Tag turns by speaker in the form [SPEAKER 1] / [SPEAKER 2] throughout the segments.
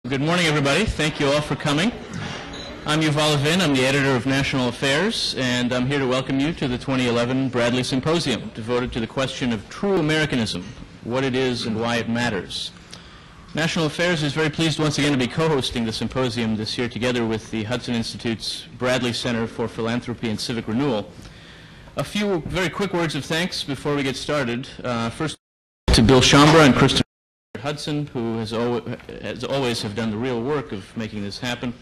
[SPEAKER 1] Good morning, everybody. Thank you all for coming. I'm Yuval Levin. I'm the editor of National Affairs, and I'm here to welcome you to the 2011 Bradley Symposium, devoted to the question of true Americanism, what it is and why it matters. National Affairs is very pleased once again to be co-hosting the symposium this year together with the Hudson Institute's Bradley Center for Philanthropy and Civic Renewal. A few very quick words of thanks before we get started. First, to Bill Schambra and Christopher Hudson, who as always have done the real work of making this happen,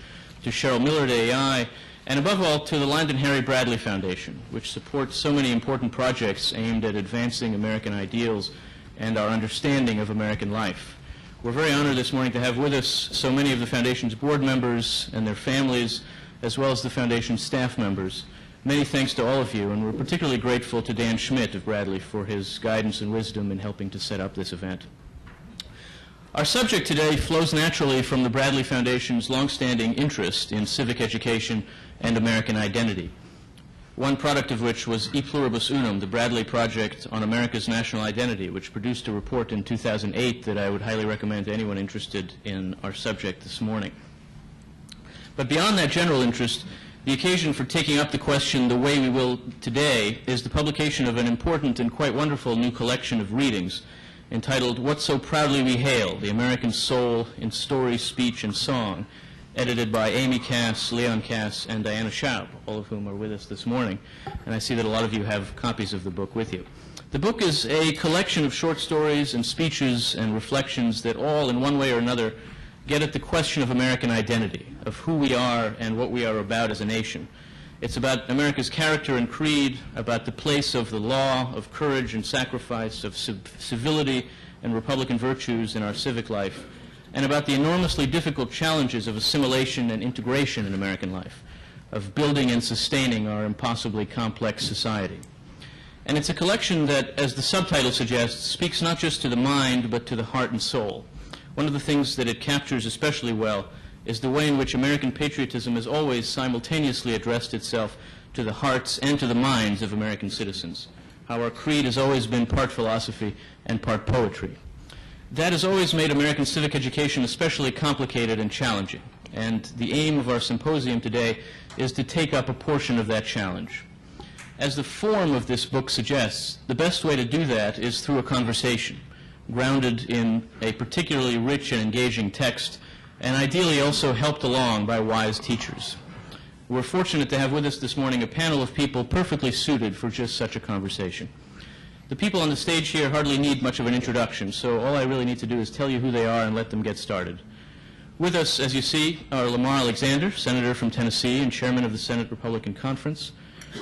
[SPEAKER 1] to Cheryl Miller at AI, and above all to the Lyndon Harry Bradley Foundation, which supports so many important projects aimed at advancing American ideals and our understanding of American life. We're very honored this morning to have with us so many of the Foundation's board members and their families, as well as the Foundation's staff members. Many thanks to all of you, and we're particularly grateful to Dan Schmidt of Bradley for his guidance and wisdom in helping to set up this event. Our subject today flows naturally from the Bradley Foundation's longstanding interest in civic education and American identity, one product of which was E Pluribus Unum, the Bradley Project on America's National Identity, which produced a report in 2008 that I would highly recommend to anyone interested in our subject this morning. But beyond that general interest, the occasion for taking up the question the way we will today is the publication of an important and quite wonderful new collection of readings entitled What So Proudly We Hail, The American Soul in Story, Speech, and Song, edited by Amy Kass, Leon Kass, and Diana Schaub, all of whom are with us this morning. And I see that a lot of you have copies of the book with you. The book is a collection of short stories and speeches and reflections that all, in one way or another, get at the question of American identity, of who we are and what we are about as a nation. It's about America's character and creed, about the place of the law, of courage and sacrifice, of civility and Republican virtues in our civic life, and about the enormously difficult challenges of assimilation and integration in American life, of building and sustaining our impossibly complex society. And it's a collection that, as the subtitle suggests, speaks not just to the mind, but to the heart and soul. One of the things that it captures especially well is the way in which American patriotism has always simultaneously addressed itself to the hearts and to the minds of American citizens, how our creed has always been part philosophy and part poetry. That has always made American civic education especially complicated and challenging, and the aim of our symposium today is to take up a portion of that challenge. As the form of this book suggests, the best way to do that is through a conversation, grounded in a particularly rich and engaging text, and ideally also helped along by wise teachers. We're fortunate to have with us this morning a panel of people perfectly suited for just such a conversation. The people on the stage here hardly need much of an introduction, so all I really need to do is tell you who they are and let them get started. With us, as you see, are Lamar Alexander, Senator from Tennessee and Chairman of the Senate Republican Conference,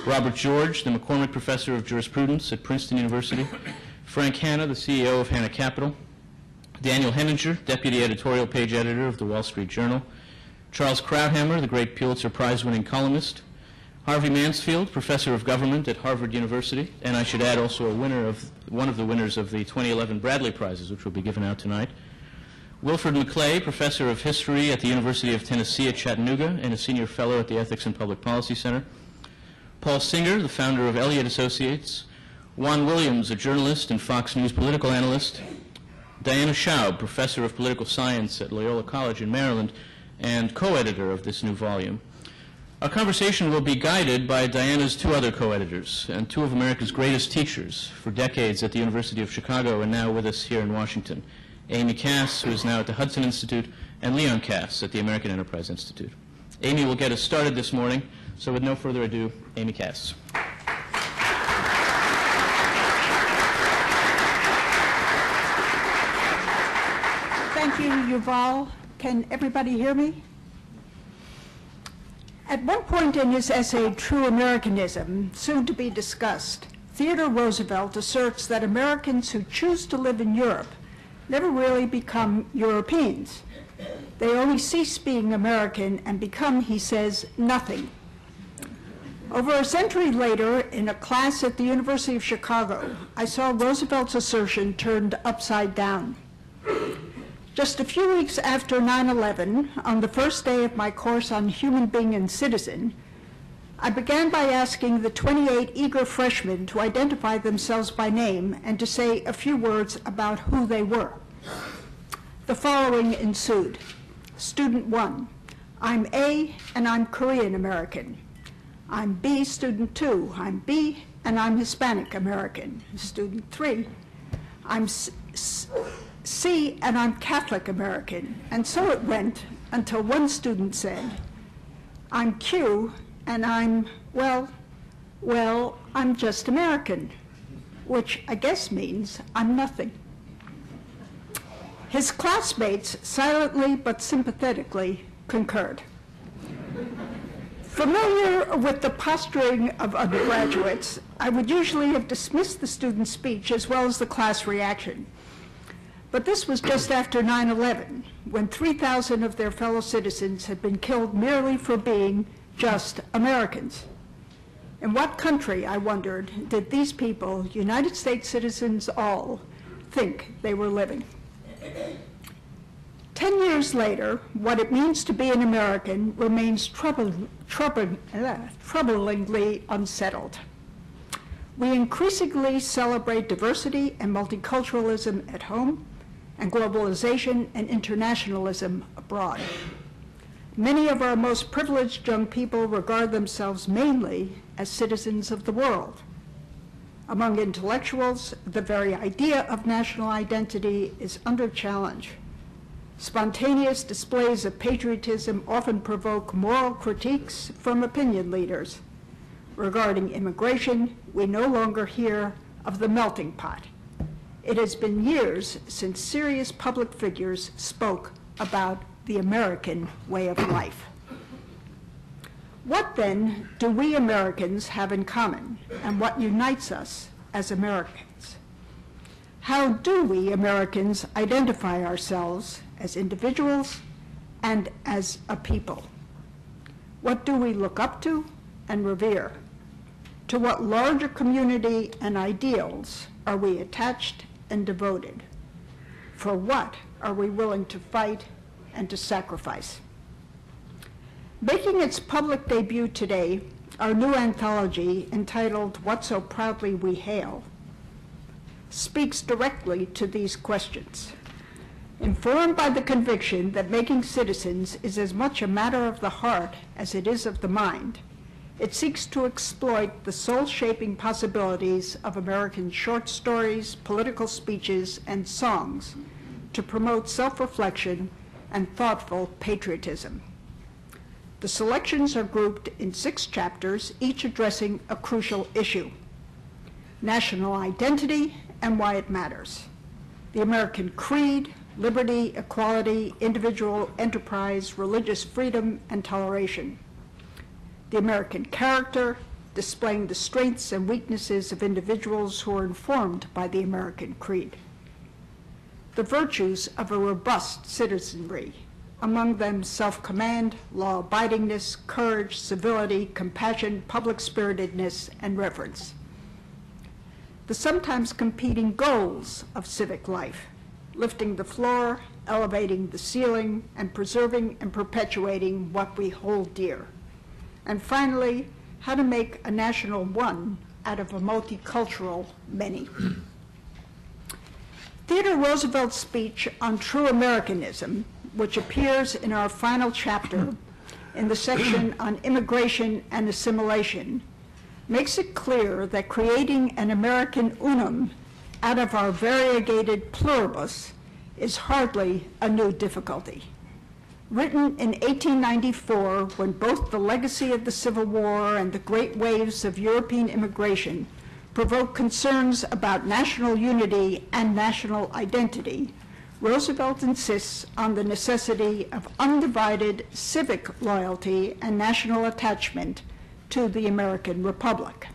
[SPEAKER 1] Robert George, the McCormick Professor of Jurisprudence at Princeton University, Frank Hanna, the CEO of Hanna Capital, Daniel Henninger, Deputy Editorial Page Editor of the Wall Street Journal, Charles Krauthammer, the great Pulitzer Prize-winning columnist, Harvey Mansfield, Professor of Government at Harvard University, and I should add also one of the winners of the 2011 Bradley Prizes, which will be given out tonight, Wilfred McClay, Professor of History at the University of Tennessee at Chattanooga and a Senior Fellow at the Ethics and Public Policy Center, Paul Singer, the founder of Elliott Associates, Juan Williams, a journalist and Fox News political analyst, Diana Schaub, Professor of Political Science at Loyola College in Maryland and co-editor of this new volume. Our conversation will be guided by Diana's two other co-editors and two of America's greatest teachers for decades at the University of Chicago and now with us here in Washington, Amy Kass, who is now at the Hudson Institute, and Leon Kass at the American Enterprise Institute. Amy will get us started this morning, so with no further ado, Amy Kass.
[SPEAKER 2] Thank you, Yuval. Can everybody hear me? At one point in his essay, True Americanism, soon to be discussed, Theodore Roosevelt asserts that Americans who choose to live in Europe never really become Europeans. They only cease being American and become, he says, nothing. Over a century later, in a class at the University of Chicago, I saw Roosevelt's assertion turned upside down. Just a few weeks after 9/11, on the first day of my course on Human Being and Citizen, I began by asking the 28 eager freshmen to identify themselves by name and to say a few words about who they were. The following ensued. Student 1, I'm A and I'm Korean American. I'm B, student 2, I'm B and I'm Hispanic American. Student 3, I'm C and I'm Catholic American. And so it went until one student said, I'm Q and I'm, well, I'm just American, which I guess means I'm nothing. His classmates silently but sympathetically concurred. Familiar with the posturing of undergraduates, I would usually have dismissed the student's speech as well as the class reaction. But this was just after 9/11, when 3,000 of their fellow citizens had been killed merely for being just Americans. In what country, I wondered, did these people, United States citizens all, think they were living? 10 years later, what it means to be an American remains troublingly unsettled. We increasingly celebrate diversity and multiculturalism at home, and globalization and internationalism abroad. Many of our most privileged young people regard themselves mainly as citizens of the world. Among intellectuals, the very idea of national identity is under challenge. Spontaneous displays of patriotism often provoke moral critiques from opinion leaders. Regarding immigration, we no longer hear of the melting pot. It has been years since serious public figures spoke about the American way of life. What then do we Americans have in common, and what unites us as Americans? How do we Americans identify ourselves as individuals and as a people? What do we look up to and revere? To what larger community and ideals are we attached and devoted? For what are we willing to fight and to sacrifice? Making its public debut today, our new anthology entitled What So Proudly We Hail speaks directly to these questions. Informed by the conviction that making citizens is as much a matter of the heart as it is of the mind, it seeks to exploit the soul-shaping possibilities of American short stories, political speeches, and songs to promote self-reflection and thoughtful patriotism. The selections are grouped in 6 chapters, each addressing a crucial issue: national identity and why it matters, the American creed, liberty, equality, individual enterprise, religious freedom, and toleration, the American character, displaying the strengths and weaknesses of individuals who are informed by the American creed, the virtues of a robust citizenry, among them self-command, law-abidingness, courage, civility, compassion, public-spiritedness, and reverence, the sometimes competing goals of civic life: lifting the floor, elevating the ceiling, and preserving and perpetuating what we hold dear. And finally, how to make a national one out of a multicultural many. Theodore Roosevelt's speech on true Americanism, which appears in our final chapter in the section on immigration and assimilation, makes it clear that creating an American unum out of our variegated pluribus is hardly a new difficulty. Written in 1894, when both the legacy of the Civil War and the great waves of European immigration provoked concerns about national unity and national identity, Roosevelt insists on the necessity of undivided civic loyalty and national attachment to the American Republic.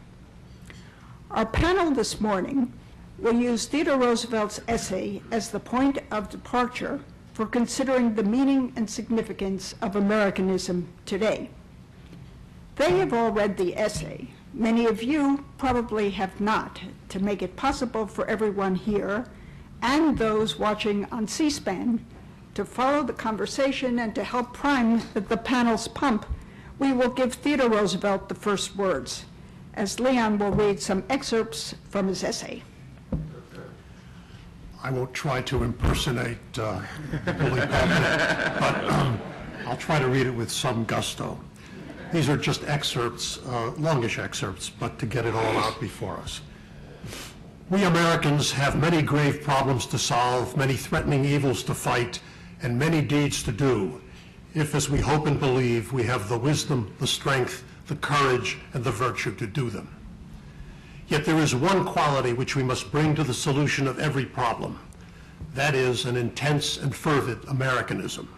[SPEAKER 2] Our panel this morning will use Theodore Roosevelt's essay as the point of departure for considering the meaning and significance of Americanism today. They have all read the essay. Many of you probably have not. To make it possible for everyone here and those watching on C-SPAN to follow the conversation and to help prime the panel's pump, we will give Theodore Roosevelt the first words, as Leon will read some excerpts from his essay.
[SPEAKER 3] I won't try to impersonate Bully Pulpit, but I'll try to read it with some gusto. These are just excerpts, longish excerpts, but to get it all out before us. We Americans have many grave problems to solve, many threatening evils to fight, and many deeds to do, if, as we hope and believe, we have the wisdom, the strength, the courage, and the virtue to do them. Yet there is one quality which we must bring to the solution of every problem. That is an intense and fervid Americanism.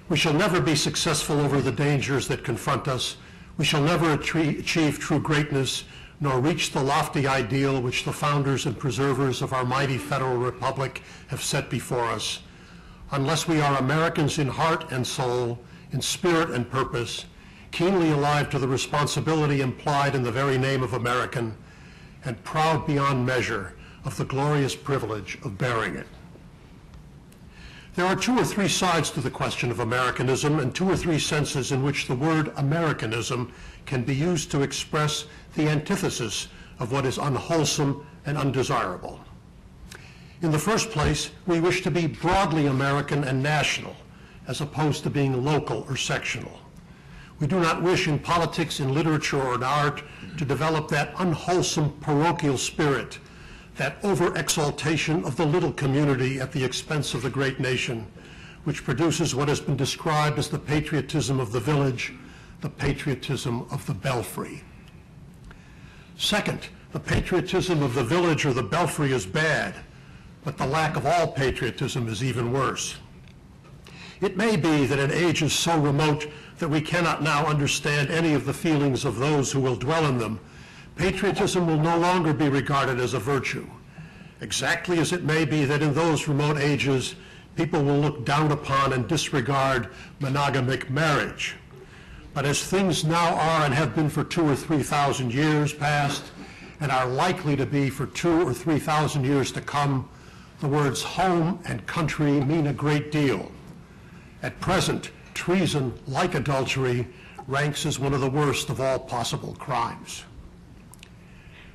[SPEAKER 3] We shall never be successful over the dangers that confront us. We shall never achieve true greatness, nor reach the lofty ideal which the founders and preservers of our mighty federal republic have set before us, unless we are Americans in heart and soul, in spirit and purpose, keenly alive to the responsibility implied in the very name of American, and proud beyond measure of the glorious privilege of bearing it. There are 2 or 3 sides to the question of Americanism, and 2 or 3 senses in which the word Americanism can be used to express the antithesis of what is unwholesome and undesirable. In the first place, we wish to be broadly American and national, as opposed to being local or sectional. We do not wish in politics, in literature, or in art to develop that unwholesome parochial spirit, that over-exaltation of the little community at the expense of the great nation, which produces what has been described as the patriotism of the village, the patriotism of the belfry. Second, the patriotism of the village or the belfry is bad, but the lack of all patriotism is even worse. It may be that an age is so remote that we cannot now understand any of the feelings of those who will dwell in them. Patriotism will no longer be regarded as a virtue, exactly as it may be that in those remote ages, people will look down upon and disregard monogamic marriage. But as things now are and have been for 2,000 or 3,000 years past, and are likely to be for 2,000 or 3,000 years to come, the words home and country mean a great deal. At present, treason, like adultery, ranks as one of the worst of all possible crimes.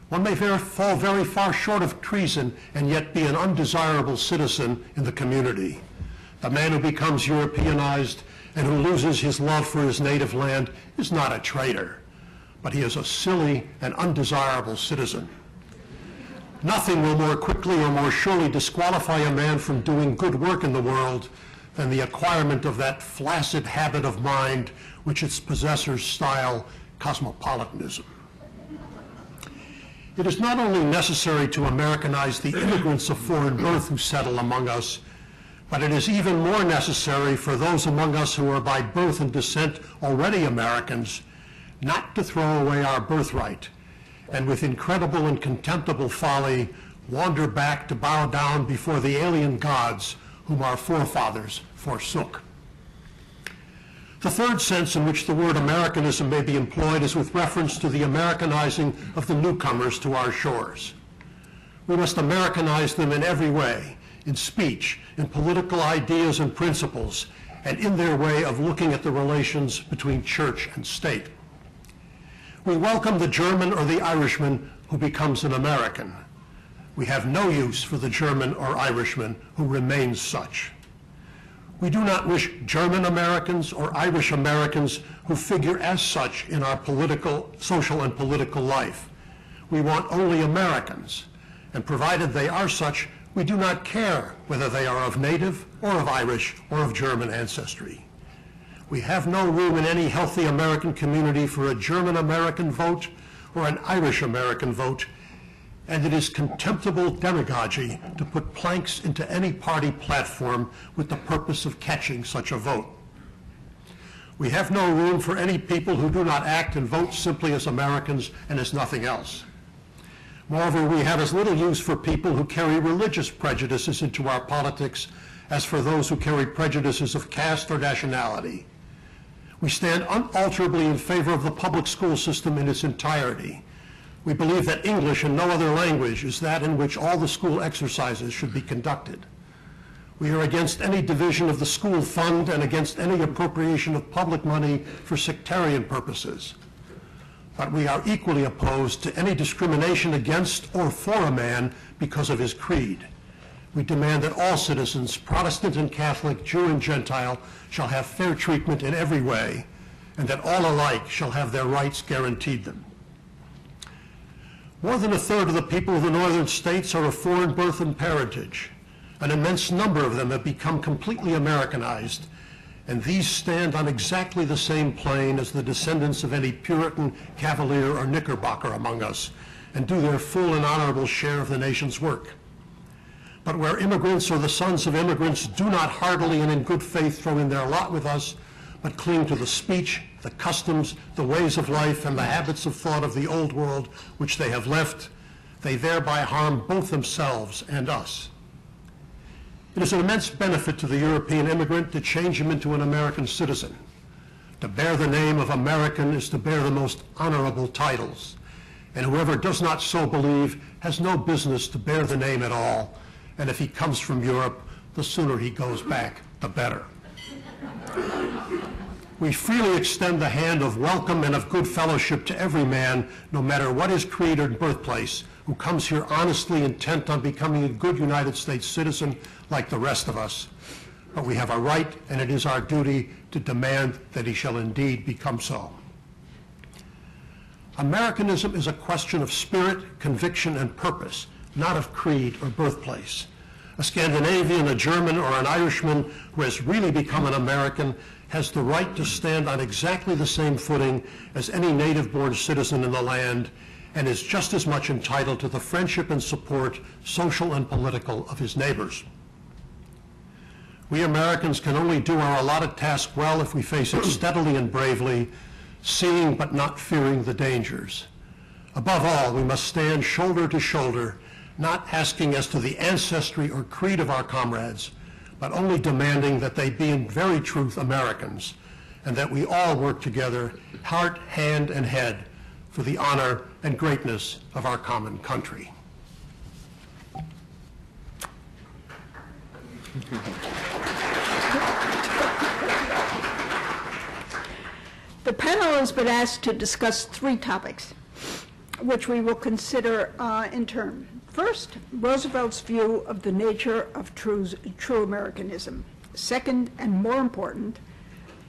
[SPEAKER 3] One may fall very far short of treason and yet be an undesirable citizen in the community. The man who becomes Europeanized and who loses his love for his native land is not a traitor, but he is a silly and undesirable citizen. Nothing will more quickly or more surely disqualify a man from doing good work in the world than the acquirement of that flaccid habit of mind which its possessors style cosmopolitanism. It is not only necessary to Americanize the immigrants of foreign birth who settle among us, but it is even more necessary for those among us who are by birth and descent already Americans not to throw away our birthright and with incredible and contemptible folly wander back to bow down before the alien gods whom our forefathers forsook. The third sense in which the word Americanism may be employed is with reference to the Americanizing of the newcomers to our shores. We must Americanize them in every way, in speech, in political ideas and principles, and in their way of looking at the relations between church and state. We welcome the German or the Irishman who becomes an American. We have no use for the German or Irishman who remains such. We do not wish German Americans or Irish Americans who figure as such in our social and political life. We want only Americans, and provided they are such, we do not care whether they are of native or of Irish or of German ancestry. We have no room in any healthy American community for a German American vote or an Irish American vote, and it is contemptible demagogy to put planks into any party platform with the purpose of catching such a vote. We have no room for any people who do not act and vote simply as Americans and as nothing else. Moreover, we have as little use for people who carry religious prejudices into our politics as for those who carry prejudices of caste or nationality. We stand unalterably in favor of the public school system in its entirety. We believe that English and no other language is that in which all the school exercises should be conducted. We are against any division of the school fund and against any appropriation of public money for sectarian purposes. But we are equally opposed to any discrimination against or for a man because of his creed. We demand that all citizens, Protestant and Catholic, Jew and Gentile, shall have fair treatment in every way, and that all alike shall have their rights guaranteed them. More than a third of the people of the northern states are of foreign birth and parentage. An immense number of them have become completely Americanized, and these stand on exactly the same plane as the descendants of any Puritan, Cavalier, or Knickerbocker among us, and do their full and honorable share of the nation's work. But where immigrants or the sons of immigrants do not heartily and in good faith throw in their lot with us, but cling to the speech, the customs, the ways of life, and the habits of thought of the old world which they have left, they thereby harm both themselves and us. It is an immense benefit to the European immigrant to change him into an American citizen. To bear the name of American is to bear the most honorable titles, and whoever does not so believe has no business to bear the name at all, and if he comes from Europe, the sooner he goes back, the better. We freely extend the hand of welcome and of good fellowship to every man, no matter what his creed or birthplace, who comes here honestly intent on becoming a good United States citizen like the rest of us. But we have a right, and it is our duty to demand that he shall indeed become so. Americanism is a question of spirit, conviction, and purpose, not of creed or birthplace. A Scandinavian, a German, or an Irishman who has really become an American has the right to stand on exactly the same footing as any native-born citizen in the land, and is just as much entitled to the friendship and support, social and political, of his neighbors. We Americans can only do our allotted task well if we face it steadily and bravely, seeing but not fearing the dangers. Above all, we must stand shoulder to shoulder, not asking as to the ancestry or creed of our comrades, but only demanding that they be in very truth Americans, and that we all work together, heart, hand, and head, for the honor and greatness of our common country.
[SPEAKER 2] The panel has been asked to discuss three topics, which we will consider in turn. First, Roosevelt's view of the nature of true Americanism. Second, and more important,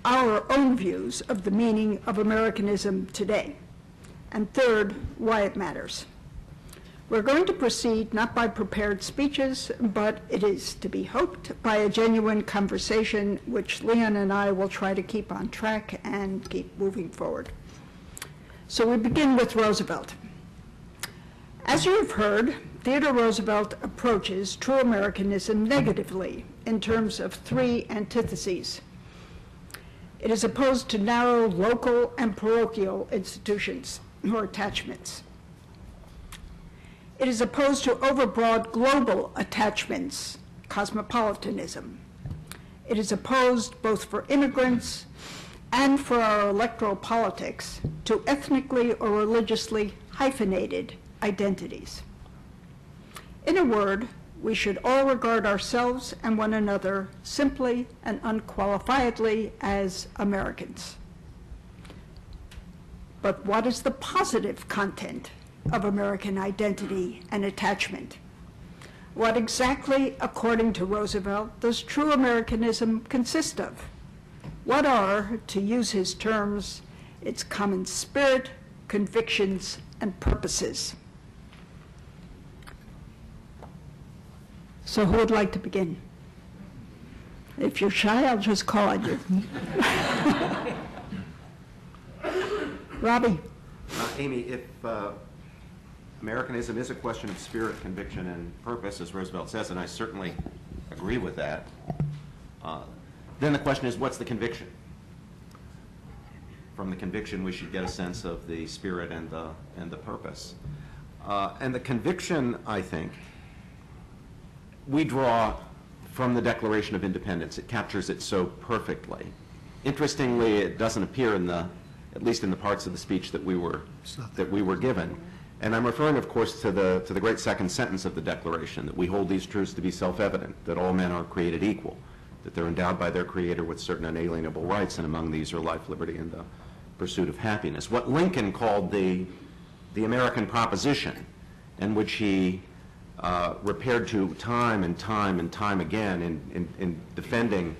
[SPEAKER 2] our own views of the meaning of Americanism today. And third, why it matters. We're going to proceed not by prepared speeches, but it is to be hoped by a genuine conversation, which Leon and I will try to keep on track and keep moving forward. So we begin with Roosevelt. As you have heard, Theodore Roosevelt approaches true Americanism negatively in terms of three antitheses. It is opposed to narrow local and parochial institutions or attachments. It is opposed to overbroad global attachments, cosmopolitanism. It is opposed both for immigrants and for our electoral politics to ethnically or religiously hyphenated identities. In a word, we should all regard ourselves and one another simply and unqualifiedly as Americans. But what is the positive content of American identity and attachment? What exactly, according to Roosevelt, does true Americanism consist of? What are, to use his terms, its common spirit, convictions, and purposes? So who would like to begin? If you're shy, I'll just call on you. Robbie.
[SPEAKER 4] Amy, if Americanism is a question of spirit, conviction, and purpose, as Roosevelt says, and I certainly agree with that, then the question is, what's the conviction? From the conviction, we should get a sense of the spirit and the purpose. And the conviction, I think, we draw from the Declaration of Independence. It captures it so perfectly. Interestingly, it doesn't appear in the, at least in the parts of the speech that we were given. And I'm referring, of course, to the great second sentence of the Declaration, that we hold these truths to be self-evident, that all men are created equal, that they're endowed by their Creator with certain unalienable rights, and among these are life, liberty, and the pursuit of happiness. What Lincoln called the American proposition, in which he repaired to time and time and time again in defending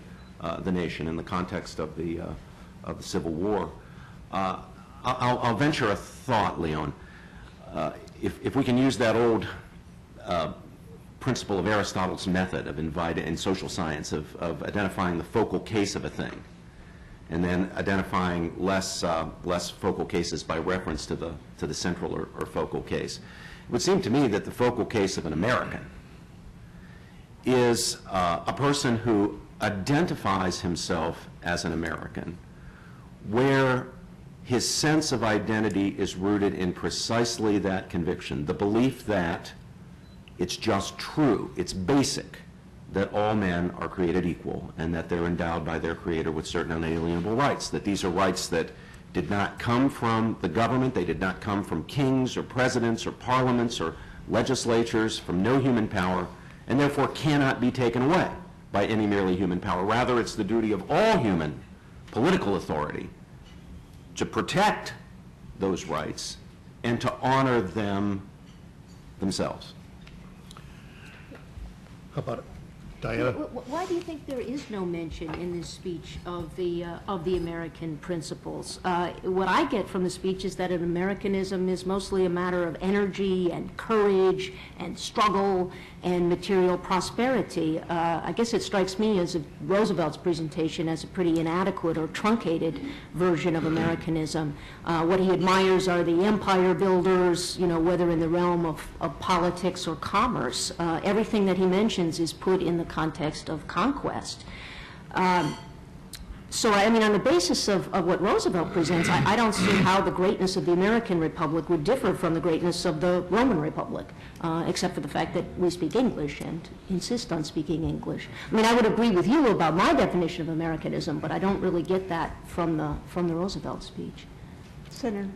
[SPEAKER 4] the nation in the context of the Civil War. I'll venture a thought, Leon. If we can use that old principle of Aristotle's method of in social science of identifying the focal case of a thing, and then identifying less focal cases by reference to the central or focal case, it would seem to me that the focal case of an American is a person who identifies himself as an American, where his sense of identity is rooted in precisely that conviction, the belief that it's just true, it's basic, that all men are created equal and that they're endowed by their Creator with certain unalienable rights, that these are rights that did not come from the government, they did not come from kings or presidents or parliaments or legislatures, from no human power, and therefore cannot be taken away by any merely human power. Rather, it's the duty of all human political authority to protect those rights and to honor them themselves.
[SPEAKER 3] How about it? Diana?
[SPEAKER 5] Why do you think there is no mention in this speech of the American principles? What I get from the speech is that an Americanism is mostly a matter of energy and courage and struggle and material prosperity. I guess it strikes me as Roosevelt's presentation as a pretty inadequate or truncated version of Americanism. What he admires are the empire builders, you know, whether in the realm of politics or commerce. Everything that he mentions is put in the context of conquest. So, I mean, on the basis of what Roosevelt presents, I don't see how the greatness of the American Republic would differ from the greatness of the Roman Republic, except for the fact that we speak English and insist on speaking English. I mean, I would agree with you about my definition of Americanism, but I don't really get that from the Roosevelt speech.
[SPEAKER 2] Senator.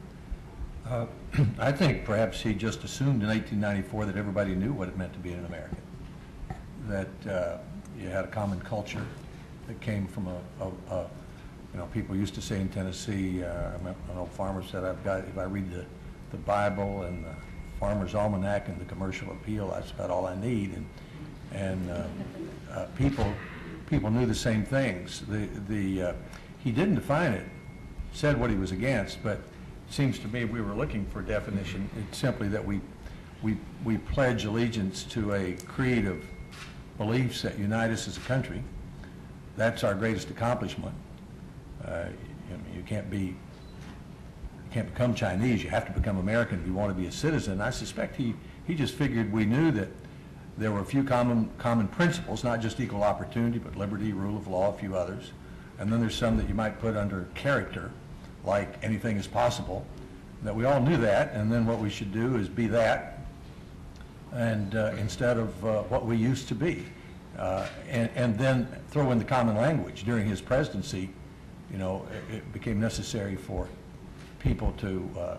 [SPEAKER 6] I think perhaps he just assumed in 1894 that everybody knew what it meant to be an American, that you had a common culture that came from you know, people used to say in Tennessee, an old farmer said, if I read the Bible and the Farmer's Almanac and the Commercial Appeal, that's about all I need. And people knew the same things. He didn't define it, said what he was against, but it seems to me we were looking for a definition. It's simply that we pledge allegiance to a creed of beliefs that unite us as a country. That's our greatest accomplishment. You can't become Chinese. You have to become American if you want to be a citizen. I suspect he just figured we knew that there were a few common principles, not just equal opportunity, but liberty, rule of law, a few others. And then there's some that you might put under character, like anything is possible. That we all knew that, and then what we should do is be that, and instead of what we used to be. And then throw in the common language. During his presidency, you know, it became necessary for people to,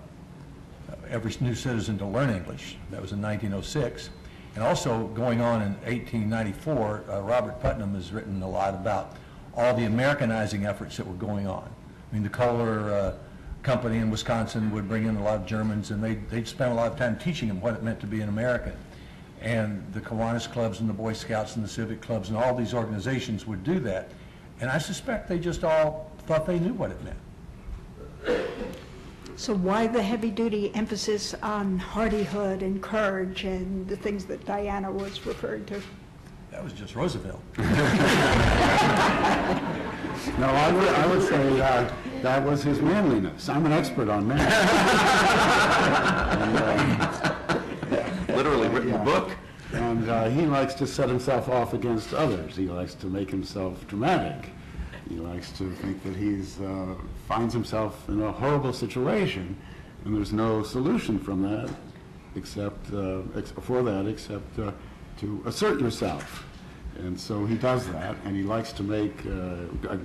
[SPEAKER 6] every new citizen to learn English. That was in 1906. And also going on in 1894, Robert Putnam has written a lot about all the Americanizing efforts that were going on. I mean, the Kohler company in Wisconsin would bring in a lot of Germans, and they'd spend a lot of time teaching them what it meant to be an American. And the Kiwanis clubs and the Boy Scouts and the Civic clubs and all these organizations would do that. And I suspect they just all thought they knew what it meant.
[SPEAKER 2] So why the heavy-duty emphasis on hardihood and courage and the things that Diana was referring to?
[SPEAKER 6] That was just Roosevelt.
[SPEAKER 7] No, I would say that was his manliness. I'm an expert on man.
[SPEAKER 4] Literally written a book.
[SPEAKER 7] And he likes to set himself off against others. He likes to make himself dramatic. He likes to think that he's finds himself in a horrible situation, and there's no solution from that except to assert yourself. And so he does that, and he likes to make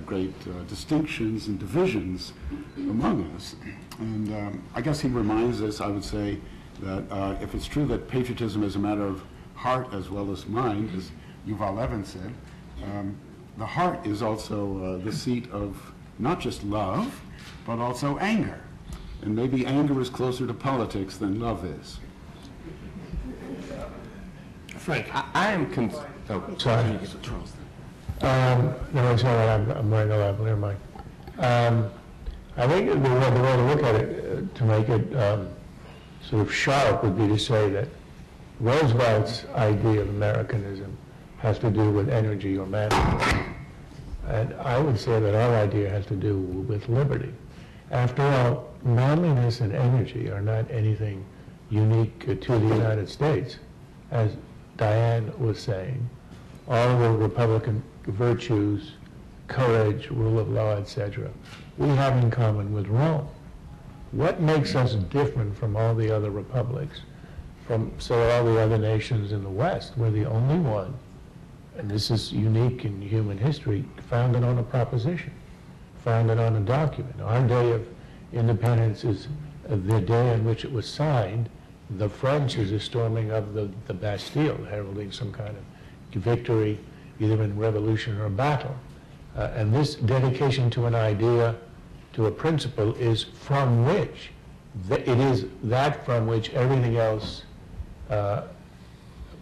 [SPEAKER 7] great distinctions and divisions among us. And I guess he reminds us, I would say, that if it's true that patriotism is a matter of heart as well as mind, as Yuval Levin said, the heart is also the seat of not just love, but also anger. And maybe anger is closer to politics than love is.
[SPEAKER 3] Frank.
[SPEAKER 8] I am
[SPEAKER 9] Sorry. No, it's all right. I'm running a lap. Never mind. I think the way to look at it, to make it sort of sharp, would be to say that Roosevelt's idea of Americanism has to do with energy or manliness. And I would say that our idea has to do with liberty. After all, manliness and energy are not anything unique to the United States. As Diane was saying, all the Republican virtues, courage, rule of law, etc., we have in common with Rome. What makes us different from all the other republics, from all the other nations in the West? We're the only one, and this is unique in human history, founded on a proposition, founded on a document. Our day of independence is the day in which it was signed. The French is a storming of the Bastille, heralding some kind of victory, either in revolution or battle. And this dedication to an idea, to a principle, is from which, it is that from which everything else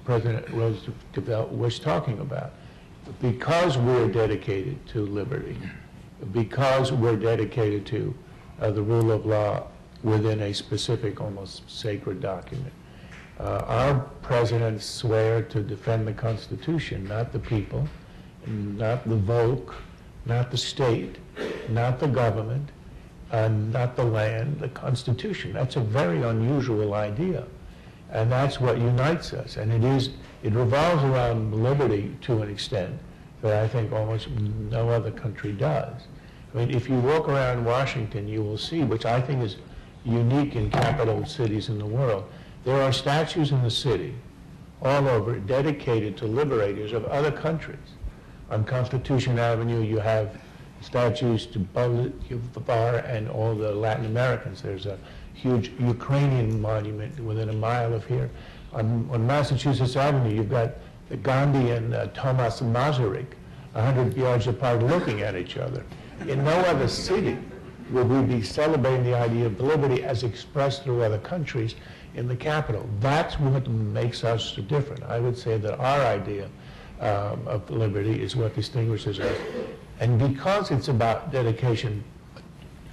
[SPEAKER 9] President Roosevelt was talking about. Because we're dedicated to liberty, because we're dedicated to the rule of law within a specific, almost sacred document, our presidents swear to defend the Constitution, not the people, not the vote, not the state, not the government, not the land, the Constitution. That's a very unusual idea. And that's what unites us. And it revolves around liberty to an extent that I think almost no other country does. I mean, if you walk around Washington, you will see, which I think is unique in capital cities in the world, there are statues in the city all over dedicated to liberators of other countries. On Constitution Avenue, you have statues to Bolivar and all the Latin Americans. There's a huge Ukrainian monument within a mile of here. On Massachusetts Avenue, you've got the Gandhi and Thomas Masaryk 100 yards apart looking at each other. In no other city would we be celebrating the idea of liberty as expressed through other countries in the capital. That's what makes us different. I would say that our idea of liberty is what distinguishes us. And because it's about dedication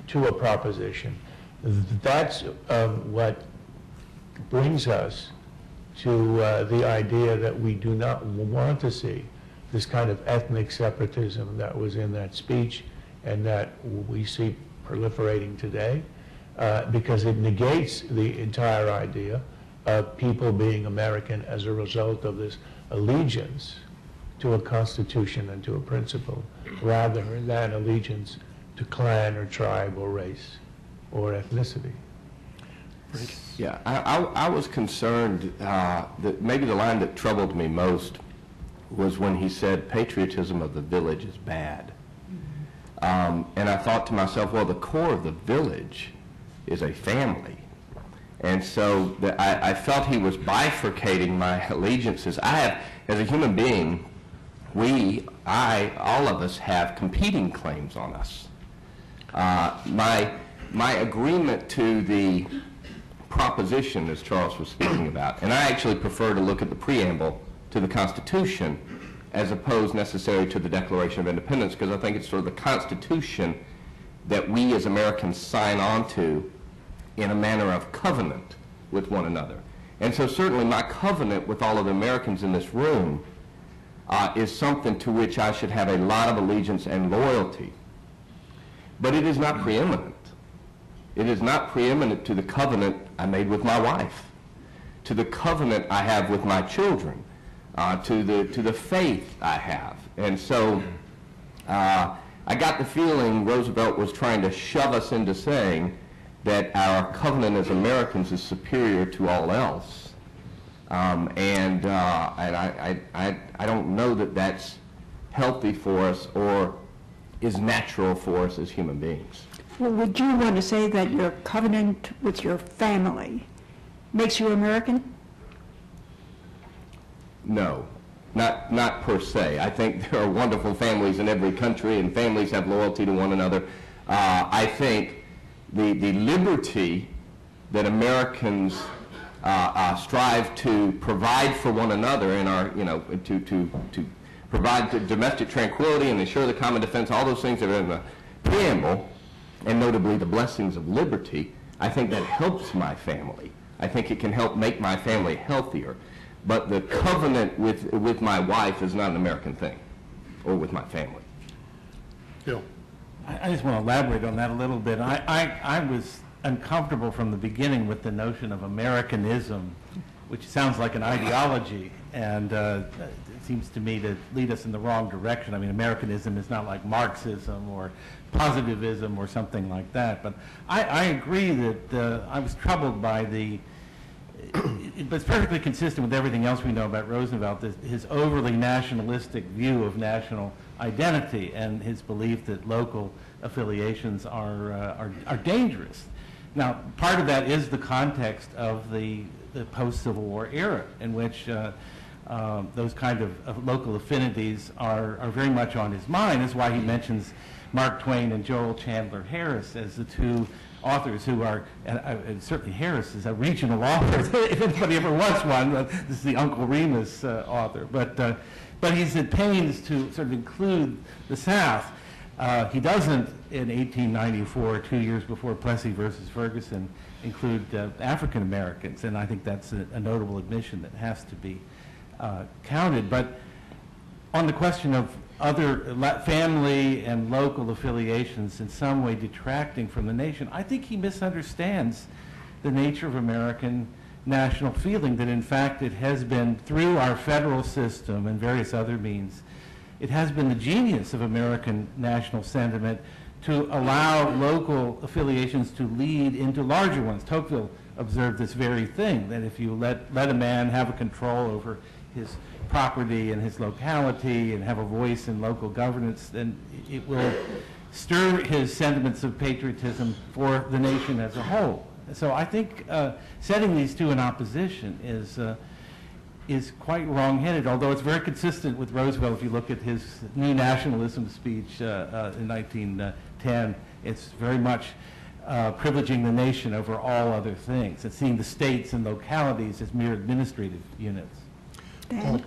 [SPEAKER 9] to a proposition, that's what brings us to the idea that we do not want to see this kind of ethnic separatism that was in that speech and that we see proliferating today, because it negates the entire idea of people being American as a result of this allegiance to a constitution and to a principle, rather than allegiance to clan or tribe or race or ethnicity.
[SPEAKER 8] Yeah, I was concerned that maybe the line that troubled me most was when he said patriotism of the village is bad. And I thought to myself, well, the core of the village is a family. And so I felt he was bifurcating my allegiances. I have, as a human being, all of us have competing claims on us. My agreement to the proposition, as Charles was speaking about, and I actually prefer to look at the preamble to the Constitution as opposed necessarily to the Declaration of Independence, because I think it's sort of the Constitution that we as Americans sign on to in a manner of covenant with one another. And so certainly my covenant with all of the Americans in this room is something to which I should have a lot of allegiance and loyalty. But it is not preeminent. It is not preeminent to the covenant I made with my wife, to the covenant I have with my children, to the faith I have. And so I got the feeling Roosevelt was trying to shove us into saying that our covenant as Americans is superior to all else. And I don't know that that's healthy for us or is natural for us as human beings.
[SPEAKER 2] Well, would you want to say that your covenant with your family makes you American?
[SPEAKER 8] No, not per se. I think there are wonderful families in every country, and families have loyalty to one another. I think the liberty that Americans strive to provide for one another in our, to provide the domestic tranquility and ensure the common defense, all those things that are in the preamble, and notably the blessings of liberty, I think that helps my family. I think it can help make my family healthier. But the covenant with my wife is not an American thing, or with my family.
[SPEAKER 3] Bill?
[SPEAKER 6] I just want to elaborate on that a little bit. I was uncomfortable from the beginning with the notion of Americanism, which sounds like an ideology, and it seems to me to lead us in the wrong direction. I mean, Americanism is not like Marxism or positivism or something like that. But I agree that I was troubled by it's perfectly consistent with everything else we know about Roosevelt, his overly nationalistic view of national identity and his belief that local affiliations are dangerous. Now, part of that is the context of the post-Civil War era, in which those kind of local affinities are very much on his mind. That's why he mentions Mark Twain and Joel Chandler Harris as the two authors who are, and certainly Harris is a regional author, if anybody ever was one. This is the Uncle Remus author. But he's at pains to sort of include the South. He doesn't, in 1894, 2 years before Plessy versus Ferguson, include African Americans, and I think that's a notable admission that has to be counted. But on the question of other family and local affiliations in some way detracting from the nation, I think he misunderstands the nature of American national feeling, that in fact it has been, through our federal system and various other means, it has been the genius of American national sentiment to allow local affiliations to lead into larger ones. Tocqueville observed this very thing, that if you let a man have a control over his property and his locality and have a voice in local governance, then it will stir his sentiments of patriotism for the nation as a whole. So I think setting these two in opposition is quite wrong-headed, although it's very consistent with Roosevelt. If you look at his New Nationalism speech in 1910, it's very much privileging the nation over all other things. It's seeing the states and localities as mere administrative units.
[SPEAKER 2] Dan?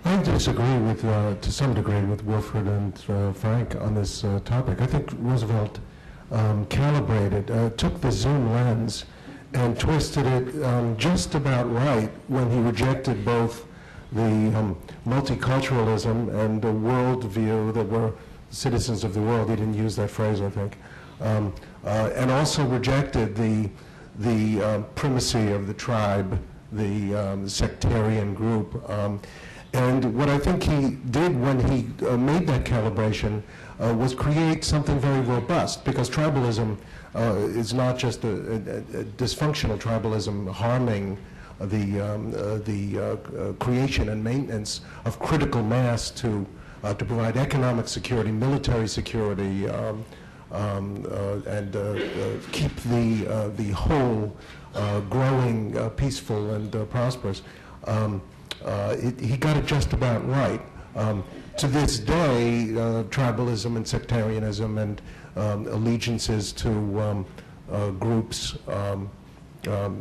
[SPEAKER 10] I disagree with, to some degree, with Wilfred and Frank on this topic. I think Roosevelt calibrated, took the zoom lens and twisted it just about right when he rejected both the multiculturalism and the world view that we're citizens of the world. He didn't use that phrase, I think. And also rejected the primacy of the tribe, the sectarian group. And what I think he did when he made that calibration was create something very robust, because tribalism is not just a dysfunctional tribalism harming the creation and maintenance of critical mass to provide economic security, military security, and keep the whole growing peaceful and prosperous. He got it just about right. To this day, tribalism and sectarianism and allegiances to groups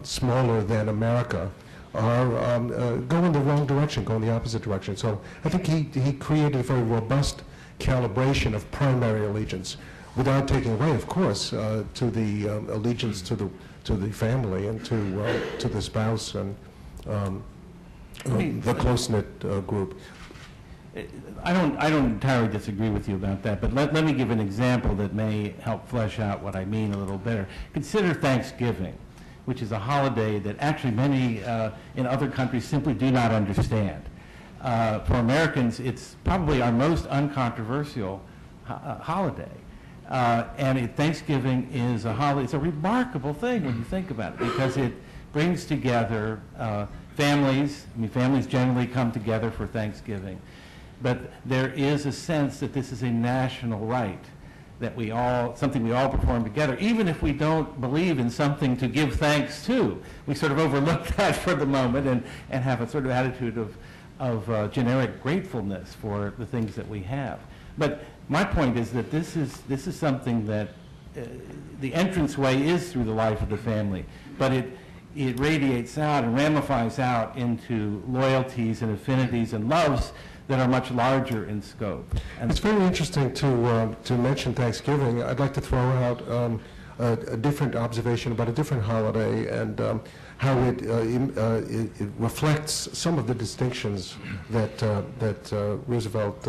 [SPEAKER 10] smaller than America are going the wrong direction, going the opposite direction. So I think he created a very robust calibration of primary allegiance, without taking away, of course, to the allegiance to the family and to the spouse and the close-knit group.
[SPEAKER 6] I don't entirely disagree with you about that, but let me give an example that may help flesh out what I mean a little better. Consider Thanksgiving, which is a holiday that actually many in other countries simply do not understand. For Americans, it's probably our most uncontroversial holiday. And Thanksgiving is a holiday. It's a remarkable thing when you think about it, because it brings together families. I mean, families generally come together for Thanksgiving. But there is a sense that this is a national right, that something we all perform together, even if we don't believe in something to give thanks to. We sort of overlook that for the moment and have a sort of attitude of generic gratefulness for the things that we have. But my point is that this is something that the entranceway is through the life of the family, but
[SPEAKER 11] it radiates out and ramifies out into loyalties and affinities and loves that are much larger in scope. And
[SPEAKER 10] it's very interesting to mention Thanksgiving. I'd like to throw out a different observation about a different holiday and how it reflects some of the distinctions that Roosevelt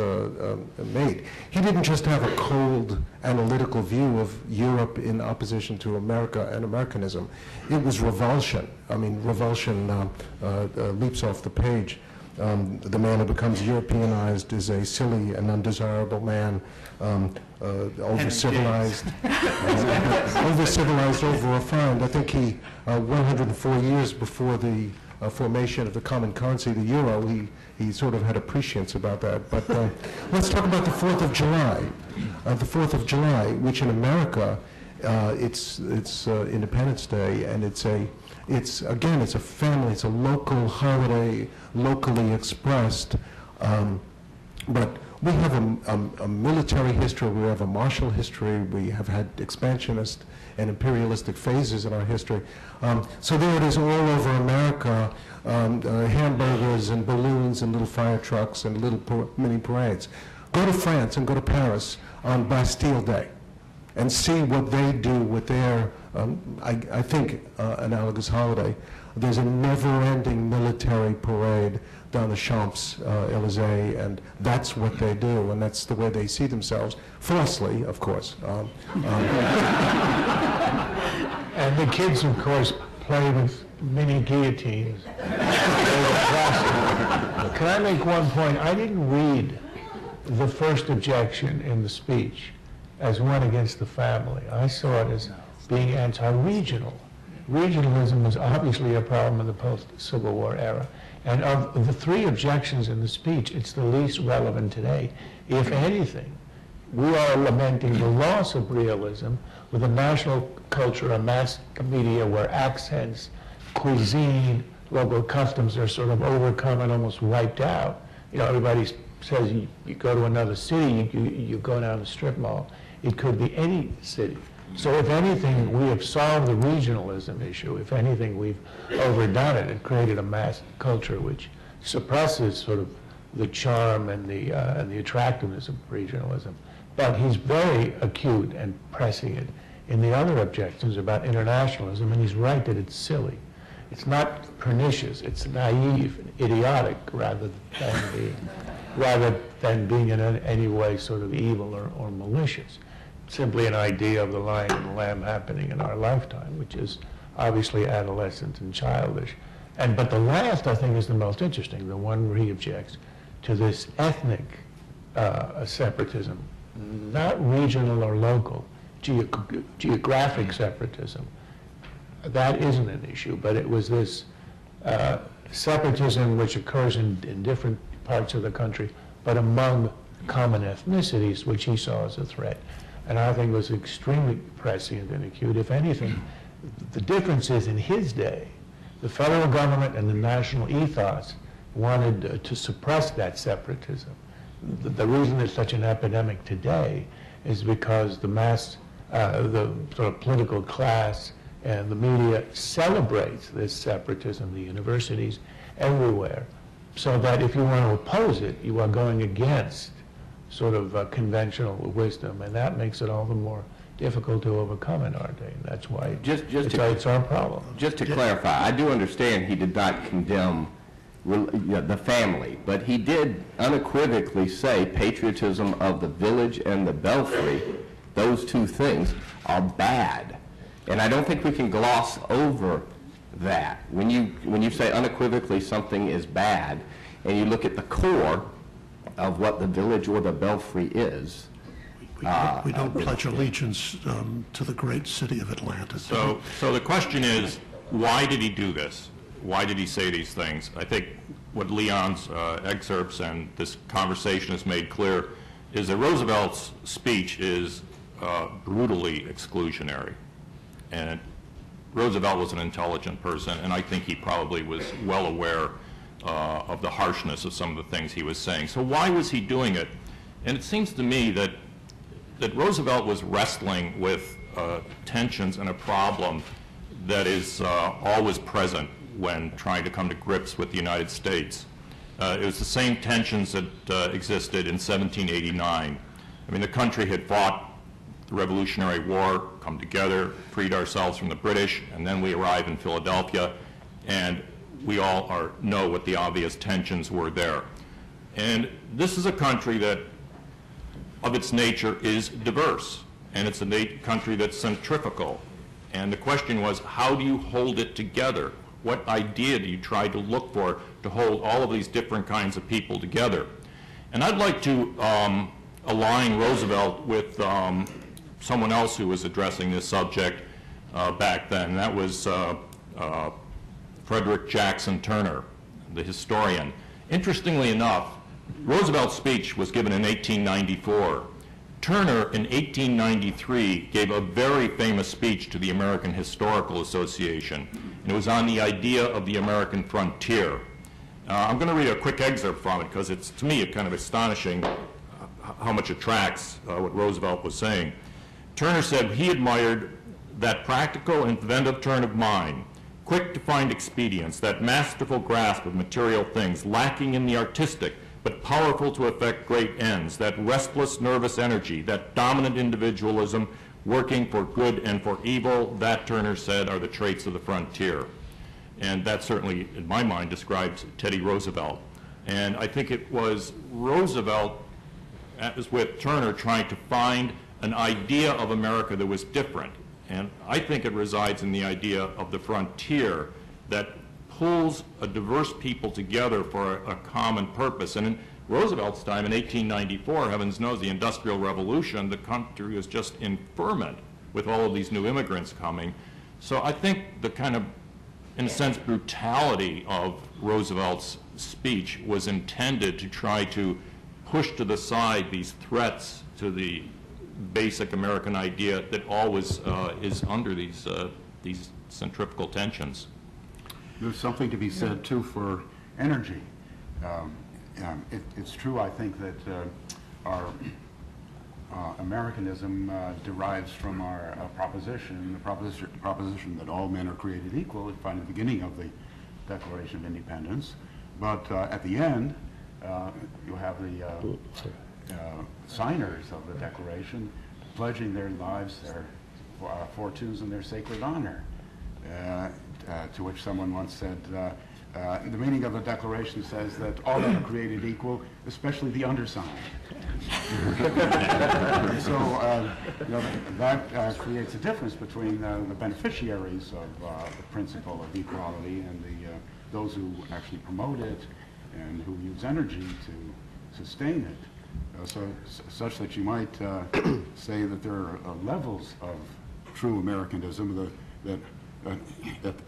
[SPEAKER 10] made. He didn't just have a cold analytical view of Europe in opposition to America and Americanism. It was revulsion. I mean, revulsion leaps off the page. The man who becomes Europeanized is a silly and undesirable man, over-civilized, over-refined. I think he, 104 years before the formation of the common currency, the euro, he sort of had a prescience about that. But let's talk about the 4th of July. The 4th of July, which in America, it's Independence Day, and it's a family, it's a local holiday, locally expressed. But we have a military history, we have a martial history, we have had expansionist and imperialistic phases in our history. So there it is all over America, hamburgers and balloons and little fire trucks and little mini parades. Go to France and go to Paris on Bastille Day and see what they do with their, I think, analogous holiday. There's a never-ending military parade down the Champs-Élysées, and that's what they do, and that's the way they see themselves, falsely, of course.
[SPEAKER 9] And the kids, of course, play with mini guillotines. Can I make one point? I didn't read the first objection in the speech as one against the family. I saw it as being anti-regional. Regionalism was obviously a problem in the post-Civil War era. And of the 3 objections in the speech, it's the least relevant today. If anything, we are lamenting the loss of realism with a national culture, a mass media where accents, cuisine, local customs are sort of overcome and almost wiped out. You know, everybody says you go to another city, you go down the strip mall. It could be any city. So if anything, we have solved the regionalism issue. If anything, we've overdone it and created a mass culture which suppresses sort of the charm and the attractiveness of regionalism. But he's very acute and pressing it in the other objections about internationalism, and he's right that it's silly. It's not pernicious, it's naive and idiotic rather than being in any way sort of evil or malicious. Simply an idea of the lion and the lamb happening in our lifetime, which is obviously adolescent and childish. But the last, I think, is the most interesting, the one where he objects to this ethnic separatism, not regional or local, geographic separatism. That isn't an issue, but it was this separatism which occurs in different parts of the country, but among common ethnicities, which he saw as a threat. And I think was extremely prescient and acute. If anything, the difference is in his day, the federal government and the national ethos wanted to suppress that separatism. The reason it's such an epidemic today is because the sort of political class and the media celebrates this separatism, the universities everywhere, so that if you want to oppose it, you are going against sort of conventional wisdom, and that makes it all the more difficult to overcome in our day. And that's why it's our problem.
[SPEAKER 8] Just to clarify, I do understand he did not condemn the family, but he did unequivocally say patriotism of the village and the belfry, those 2 things are bad. And I don't think we can gloss over that. When you say unequivocally something is bad, and you look at the core of what the village or the belfry is.
[SPEAKER 3] We don't pledge allegiance to the great city of Atlanta.
[SPEAKER 12] So the question is, why did he do this? Why did he say these things? I think what Leon's excerpts and this conversation has made clear is that Roosevelt's speech is brutally exclusionary. And Roosevelt was an intelligent person, and I think he probably was well aware of the harshness of some of the things he was saying. So why was he doing it? And it seems to me that Roosevelt was wrestling with tensions and a problem that is always present when trying to come to grips with the United States. It was the same tensions that existed in 1789. I mean, the country had fought the Revolutionary War, come together, freed ourselves from the British, and then we arrive in Philadelphia, and we all know what the obvious tensions were there. And this is a country that, of its nature, is diverse, and it's a country that's centrifugal. And the question was, how do you hold it together? What idea do you try to look for to hold all of these different kinds of people together? And I'd like to align Roosevelt with someone else who was addressing this subject back then. That was Frederick Jackson Turner, the historian. Interestingly enough, Roosevelt's speech was given in 1894. Turner, in 1893, gave a very famous speech to the American Historical Association, and it was on the idea of the American frontier. I'm going to read a quick excerpt from it because it's, to me, kind of astonishing how much it tracks what Roosevelt was saying. Turner said he admired that practical, inventive turn of mind, quick to find expedients, that masterful grasp of material things, lacking in the artistic, but powerful to effect great ends, that restless, nervous energy, that dominant individualism, working for good and for evil, that, Turner said, are the traits of the frontier. And that certainly, in my mind, describes Teddy Roosevelt. And I think it was Roosevelt, as with Turner, trying to find an idea of America that was different. And I think it resides in the idea of the frontier that pulls a diverse people together for a common purpose. And in Roosevelt's time, in 1894, heavens knows, the Industrial Revolution, the country was just in ferment with all of these new immigrants coming. So I think the kind of, in a sense, brutality of Roosevelt's speech was intended to try to push to the side these threats to the basic American idea that always is under these centrifugal tensions.
[SPEAKER 7] There's something to be said, too, for energy. It's true, I think, that our Americanism derives from our proposition, the proposition that all men are created equal. We find at the beginning of the Declaration of Independence. But at the end, you have the signers of the Declaration pledging their lives, their fortunes, and their sacred honor. To which someone once said, the meaning of the Declaration says that all men are created equal, especially the undersigned. So that creates a difference between the beneficiaries of the principle of equality and those who actually promote it and who use energy to sustain it. Such that you might say that there are levels of true Americanism. That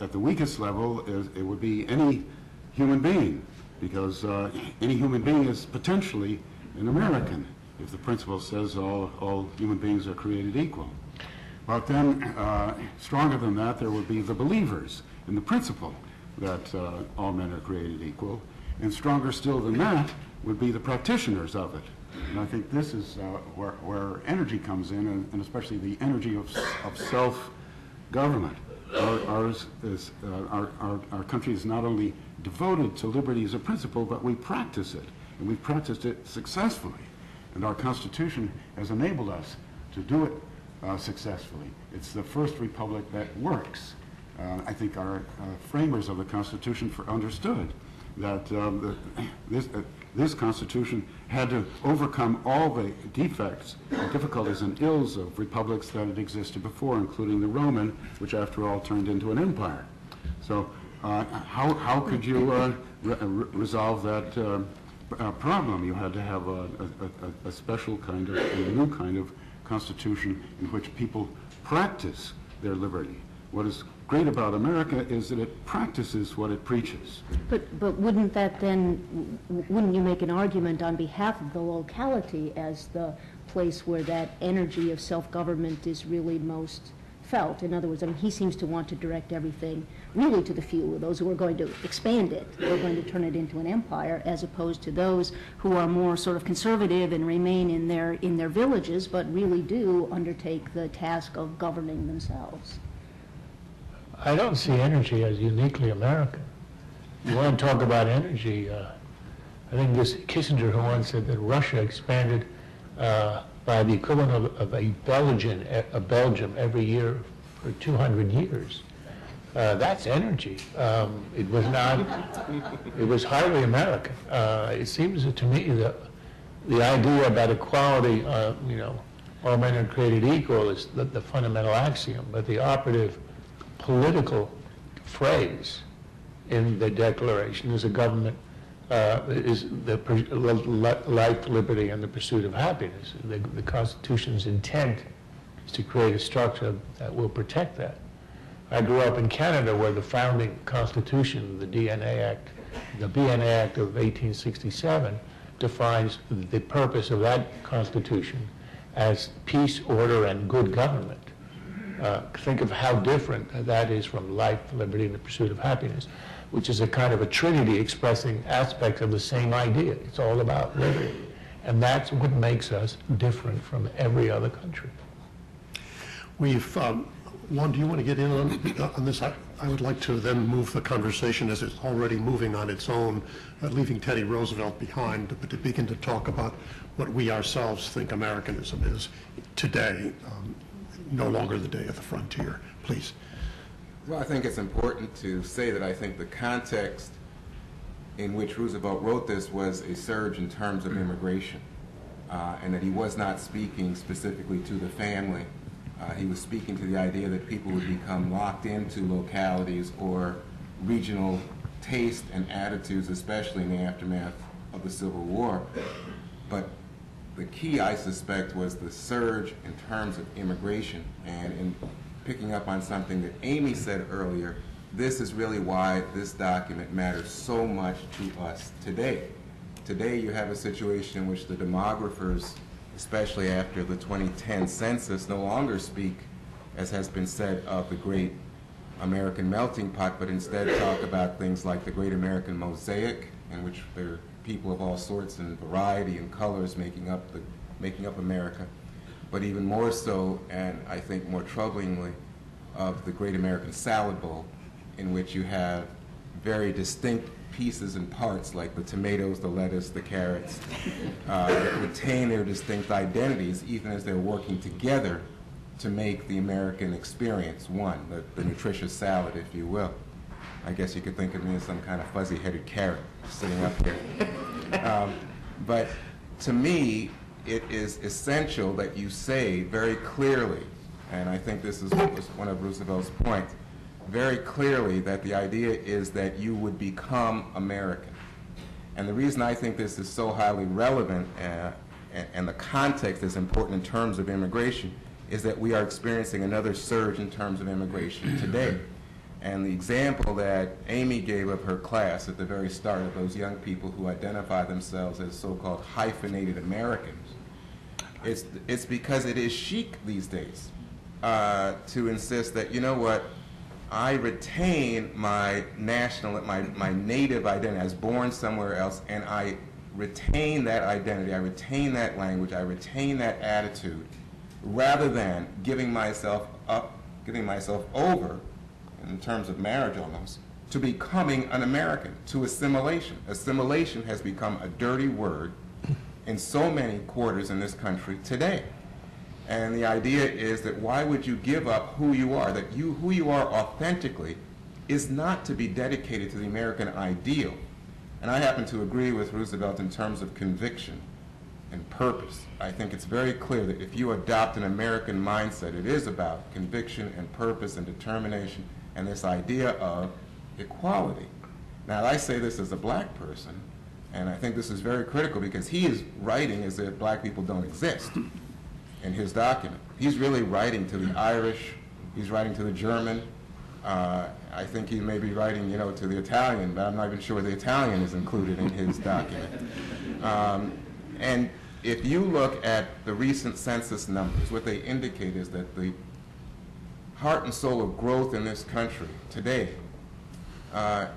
[SPEAKER 7] at the weakest level, it would be any human being, because any human being is potentially an American, if the principle says all human beings are created equal. But then, stronger than that, there would be the believers in the principle that all men are created equal, and stronger still than that would be the practitioners of it. And I think this is where energy comes in, and especially the energy of self-government. Our country is not only devoted to liberty as a principle, but we practice it, and we've practiced it successfully. And our Constitution has enabled us to do it successfully. It's the first republic that works. I think our framers of the Constitution understood that this Constitution had to overcome all the defects, difficulties, and ills of republics that had existed before, including the Roman, which after all turned into an empire. So how could you resolve that problem? You had to have a special kind of, a new kind of Constitution in which people practice their liberty. What is great about America is that it practices what it preaches.
[SPEAKER 5] But wouldn't that then, wouldn't you make an argument on behalf of the locality as the place where that energy of self-government is really most felt? In other words, I mean, he seems to want to direct everything really to the few, those who are going to expand it, who are going to turn it into an empire, as opposed to those who are more sort of conservative and remain in their villages, but really do undertake the task of governing themselves.
[SPEAKER 9] I don't see energy as uniquely American. You want to talk about energy, I think this Kissinger who once said that Russia expanded by the equivalent of a Belgium every year for 200 years. That's energy. It was not, it was hardly American. It seems to me that the idea about equality, you know, all men are created equal is the fundamental axiom, but the operative political phrase in the Declaration is a government, is the life, liberty, and the pursuit of happiness. The Constitution's intent is to create a structure that will protect that. I grew up in Canada where the founding Constitution, the BNA Act of 1867, defines the purpose of that Constitution as peace, order, and good government. Think of how different that is from life, liberty, and the pursuit of happiness, which is a kind of a trinity expressing aspects of the same idea. It's all about liberty. And that's what makes us different from every other country.
[SPEAKER 3] We've, Juan, do you want to get in on this? I would like to then move the conversation, as it's already moving on its own, leaving Teddy Roosevelt behind, but to begin to talk about what we ourselves think Americanism is today, no longer the day of the frontier. Please.
[SPEAKER 13] Well, I think it's important to say that I think the context in which Roosevelt wrote this was a surge in terms of immigration, and that he was not speaking specifically to the family. He was speaking to the idea that people would become locked into localities or regional taste and attitudes, especially in the aftermath of the Civil War. But the key, I suspect, was the surge in terms of immigration. And in picking up on something that Amy said earlier, this is really why this document matters so much to us today. Today you have a situation in which the demographers, especially after the 2010 census, no longer speak, as has been said, of the great American melting pot, but instead talk about things like the great American mosaic, in which there are people of all sorts and variety and colors making up America, but even more so, and I think more troublingly, of the great American salad bowl, in which you have very distinct pieces and parts like the tomatoes, the lettuce, the carrots, that retain their distinct identities even as they're working together to make the American experience one, the nutritious salad, if you will. I guess you could think of me as some kind of fuzzy-headed carrot sitting up here. But to me, it is essential that you say very clearly, and I think this is one of Roosevelt's points, very clearly that the idea is that you would become American. And the reason I think this is so highly relevant and the context is important in terms of immigration is that we are experiencing another surge in terms of immigration today. And the example that Amy gave of her class at the very start of those young people who identify themselves as so-called hyphenated Americans, it's because it is chic these days to insist that, you know what, I retain my national, my native identity. I was born somewhere else, and I retain that identity, I retain that language, I retain that attitude, rather than giving myself up, giving myself over, in terms of marriage almost, to becoming an American, to assimilation. Assimilation has become a dirty word in so many quarters in this country today. And the idea is that why would you give up who you are? That who you are authentically is not to be dedicated to the American ideal. And I happen to agree with Roosevelt in terms of conviction and purpose. I think it's very clear that if you adopt an American mindset, it is about conviction and purpose and determination and this idea of equality. Now, I say this as a black person, and I think this is very critical because he is writing as if black people don't exist in his document. He's really writing to the Irish, he's writing to the German, I think he may be writing, you know, to the Italian, but I'm not even sure the Italian is included in his document. And if you look at the recent census numbers, what they indicate is that the heart and soul of growth in this country today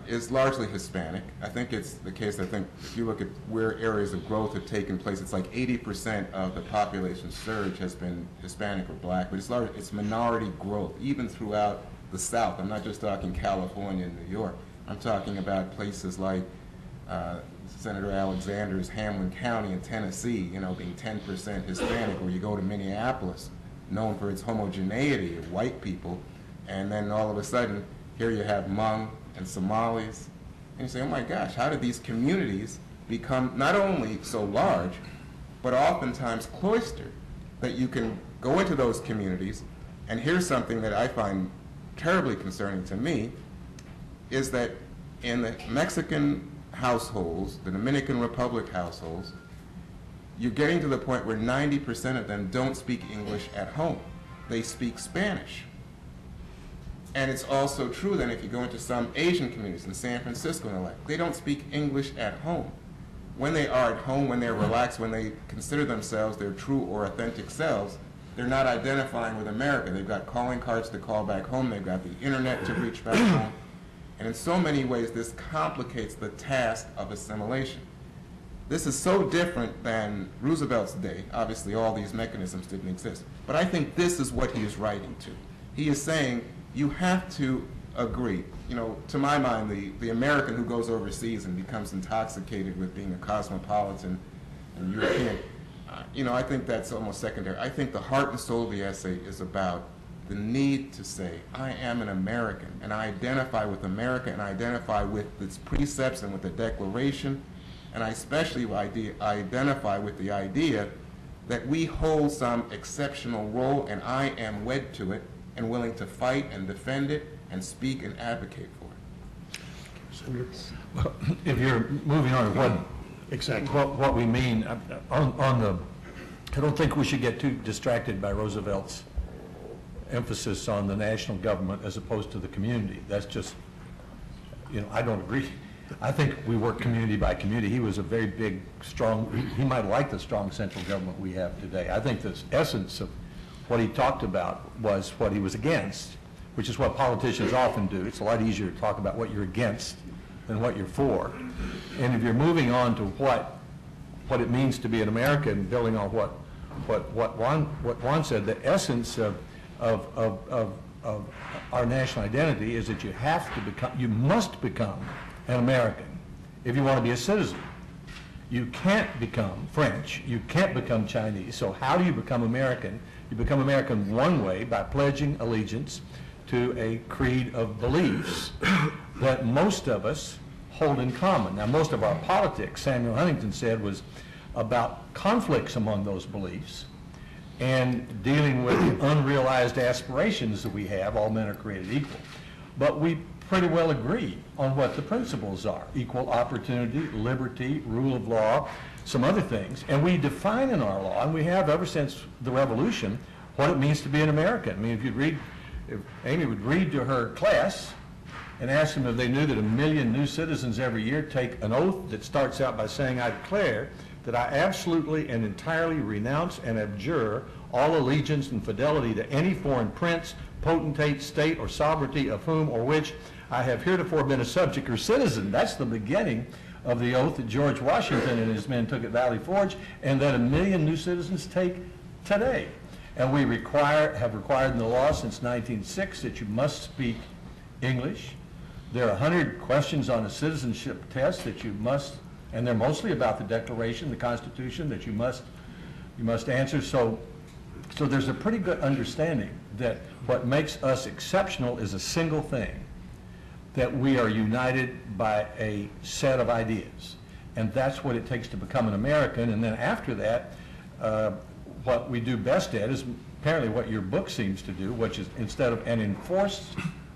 [SPEAKER 13] is largely Hispanic. I think it's the case, I think, if you look at where areas of growth have taken place, it's like 80% of the population surge has been Hispanic or black, but it's minority growth, even throughout the South. I'm not just talking California and New York. I'm talking about places like Senator Alexander's Hamlin County in Tennessee, you know, being 10% Hispanic, or you go to Minneapolis, known for its homogeneity of white people, and then all of a sudden, here you have Hmong and Somalis, and you say, oh my gosh, how did these communities become not only so large, but oftentimes cloistered, that you can go into those communities, and here's something that I find terribly concerning to me, is that in the Mexican households, the Dominican Republic households, you're getting to the point where 90% of them don't speak English at home. They speak Spanish. And it's also true that if you go into some Asian communities in San Francisco and the like, they don't speak English at home. When they are at home, when they're relaxed, when they consider themselves their true or authentic selves, they're not identifying with America. They've got calling cards to call back home. They've got the internet to reach back home. And in so many ways, this complicates the task of assimilation. This is so different than Roosevelt's day. Obviously, all these mechanisms didn't exist. But I think this is what he is writing to. He is saying, you have to agree. You know, to my mind, the American who goes overseas and becomes intoxicated with being a cosmopolitan and European, you know, I think that's almost secondary. I think the heart and soul of the essay is about the need to say, I am an American, and I identify with America, and I identify with its precepts and with the Declaration, and I especially identify with the idea that we hold some exceptional role, and I am wed to it, and willing to fight and defend it, and speak and advocate for it.
[SPEAKER 6] Well, if you're moving on to what we mean, I don't think we should get too distracted by Roosevelt's emphasis on the national government as opposed to the community. That's just, you know, I don't agree. I think we work community by community. He was a very big, strong, he might like the strong central government we have today. I think the essence of what he talked about was what he was against, which is what politicians often do. It's a lot easier to talk about what you're against than what you're for. And if you're moving on to what it means to be an American, building on what Juan said, the essence of our national identity is that you must become an American if you want to be a citizen. You can't become French, you can't become Chinese. So how do you become American? You become American one way, by pledging allegiance to a creed of beliefs that most of us hold in common. Now, most of our politics, Samuel Huntington said, was about conflicts among those beliefs and dealing with the unrealized aspirations that we have. All men are created equal. But we pretty well agree on what the principles are: equal opportunity, liberty, rule of law, some other things. And we define in our law, and we have ever since the Revolution, what it means to be an American. I mean, if Amy would read to her class and ask them if they knew that 1 million new citizens every year take an oath that starts out by saying, I declare that I absolutely and entirely renounce and abjure all allegiance and fidelity to any foreign prince, potentate, state, or sovereignty of whom or which I have heretofore been a subject or citizen. That's the beginning of the oath that George Washington and his men took at Valley Forge, and that 1 million new citizens take today. And we have required in the law since 1906 that you must speak English. There are 100 questions on a citizenship test that you must, and they're mostly about the Declaration, the Constitution, that you must answer. So there's a pretty good understanding that what makes us exceptional is a single thing, that we are united by a set of ideas. And that's what it takes to become an American. And then after that, what we do best at is apparently what your book seems to do, which is, instead of an enforced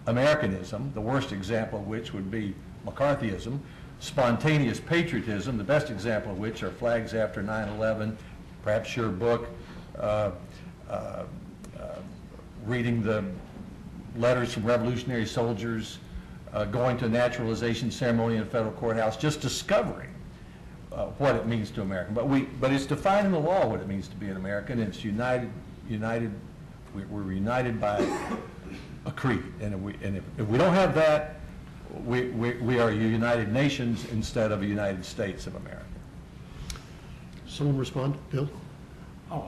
[SPEAKER 6] Americanism, the worst example of which would be McCarthyism, spontaneous patriotism, the best example of which are flags after 9/11, perhaps your book, reading the letters from revolutionary soldiers, going to a naturalization ceremony in a federal courthouse, just discovering what it means to American. But it's defined in the law what it means to be an American. It's united. We're united by a creed, and if we don't have that, we are a United Nations instead of a United States of America.
[SPEAKER 3] Someone respond, Bill?
[SPEAKER 11] Oh,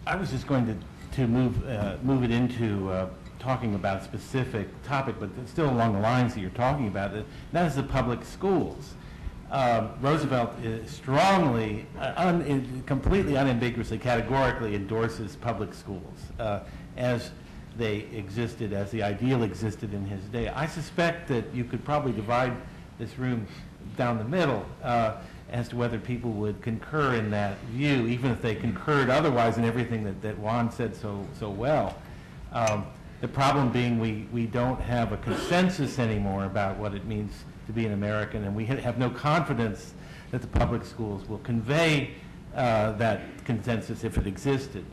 [SPEAKER 11] I was just going to move it into talking about a specific topic, but it's still along the lines that you're talking about. That is the public schools. Roosevelt strongly, completely unambiguously, categorically endorses public schools as they existed, as the ideal existed in his day. I suspect that you could probably divide this room down the middle as to whether people would concur in that view, even if they concurred otherwise in everything that Juan said so well. The problem being we don't have a consensus anymore about what it means to be an American, and we have no confidence that the public schools will convey that consensus if it existed.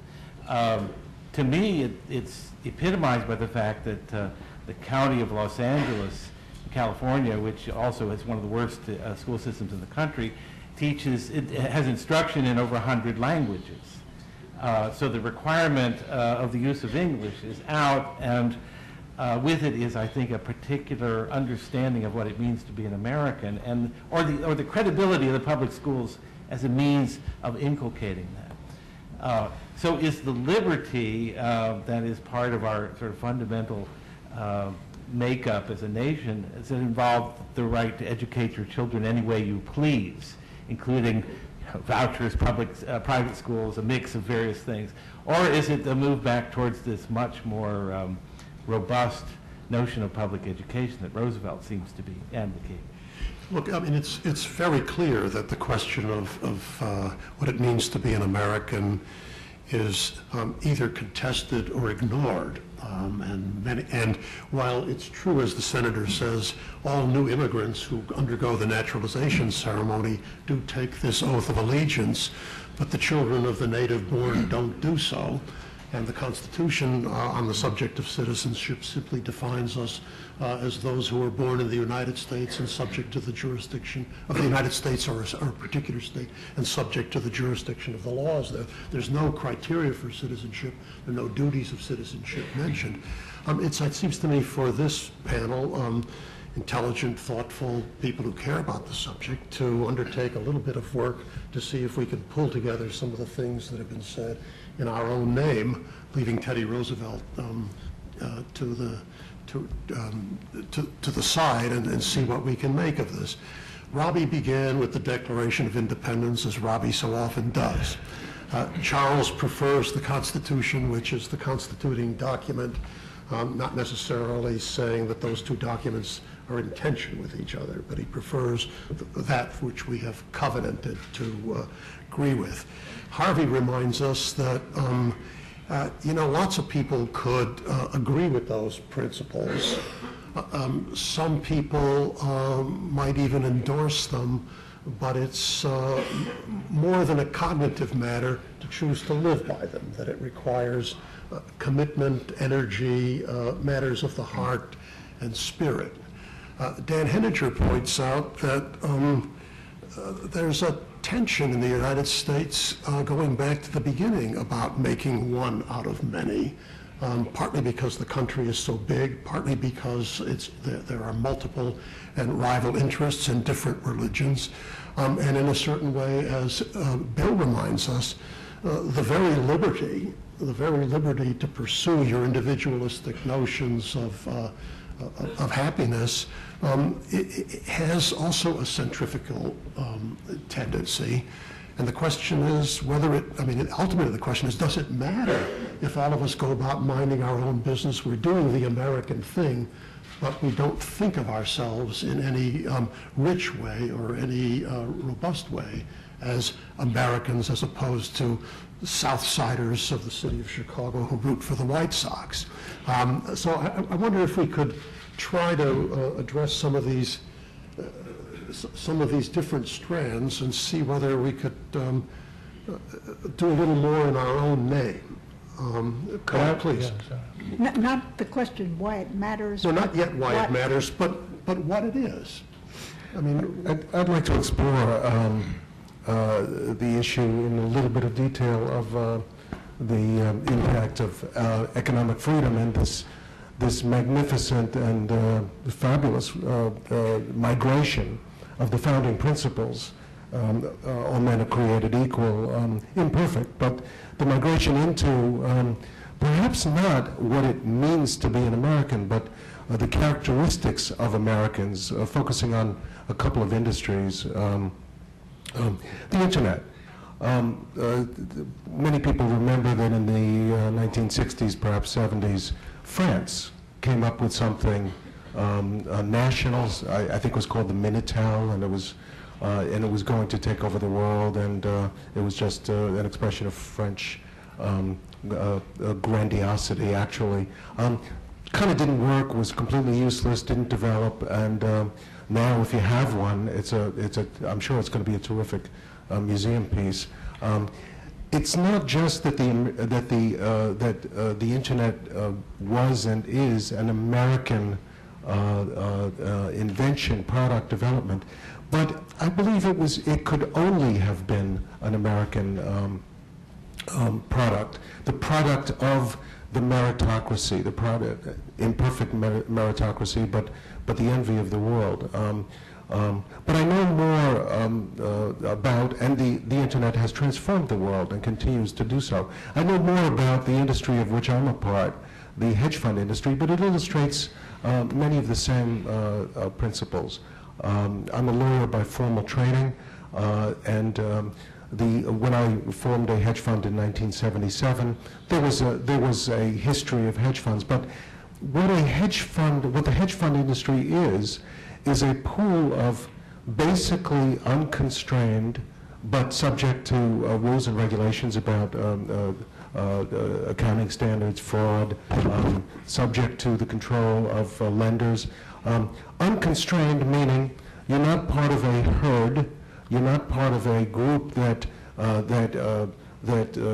[SPEAKER 11] To me, it's epitomized by the fact that the county of Los Angeles, California, which also has one of the worst school systems in the country, has instruction in over 100 languages. So the requirement of the use of English is out, and with it is, I think, a particular understanding of what it means to be an American, and or the credibility of the public schools as a means of inculcating that. So is the liberty that is part of our sort of fundamental makeup as a nation, does it involve the right to educate your children any way you please, including vouchers, private schools, a mix of various things? Or is it a move back towards this much more robust notion of public education that Roosevelt seems to be advocating?
[SPEAKER 3] Look, I mean, it's very clear that the question of what it means to be an American is either contested or ignored. And while it's true, as the senator says, all new immigrants who undergo the naturalization ceremony do take this oath of allegiance, but the children of the native born don't do so. And the Constitution on the subject of citizenship simply defines us as those who are born in the United States and subject to the jurisdiction of the United States or a particular state and subject to the jurisdiction of the laws there. There's no criteria for citizenship. There are no duties of citizenship mentioned. It seems to me for this panel, intelligent, thoughtful people who care about the subject to undertake a little bit of work to see if we can pull together some of the things that have been said in our own name, leaving Teddy Roosevelt to the side and see what we can make of this. Robbie began with the Declaration of Independence, as Robbie so often does. Charles prefers the Constitution, which is the constituting document, not necessarily saying that those two documents are in tension with each other, but he prefers that which we have covenanted to agree with. Harvey reminds us that lots of people could agree with those principles. Some people might even endorse them, but it's more than a cognitive matter to choose to live by them, that it requires commitment, energy, matters of the heart and spirit. Dan Henninger points out that there's a tension in the United States going back to the beginning about making one out of many, partly because the country is so big, partly because there are multiple and rival interests in different religions, and in a certain way, as Bill reminds us, the very liberty to pursue your individualistic notions of happiness it has also a centrifugal tendency. And the question is ultimately the question is, does it matter if all of us go about minding our own business? We're doing the American thing, but we don't think of ourselves in any rich way or any robust way as Americans, as opposed to Southsiders of the city of Chicago who root for the White Sox. So I wonder if we could try to address some of these different strands and see whether we could do a little more in our own name. Please.
[SPEAKER 2] Not the question why it matters.
[SPEAKER 3] No, not yet why it matters, but what it is. I mean,
[SPEAKER 10] I'd like to explore the issue in a little bit of detail of the impact of economic freedom and this magnificent and fabulous migration of the founding principles. All men are created equal, imperfect, but the migration into perhaps not what it means to be an American, but the characteristics of Americans, focusing on a couple of industries. The Internet. Many people remember that in the 1960s, perhaps 70s, France came up with something national. I think it was called the Minitel, and it was going to take over the world, and it was just an expression of French grandiosity, actually. Kind of didn't work, was completely useless, didn't develop, and now if you have one, I'm sure it's going to be a terrific museum piece. It's not just that the Internet was and is an American invention, product development, but I believe it could only have been an American product, the product of the meritocracy, the product, imperfect meritocracy, but the envy of the world. But I know more about, and the Internet has transformed the world and continues to do so. I know more about the industry of which I'm a part, the hedge fund industry, but it illustrates many of the same principles. I'm a lawyer by formal training, and when I formed a hedge fund in 1977, there was a history of hedge funds. But what the hedge fund industry is a pool of basically unconstrained, but subject to rules and regulations about accounting standards, fraud, subject to the control of lenders. Unconstrained meaning you're not part of a herd. You're not part of a group that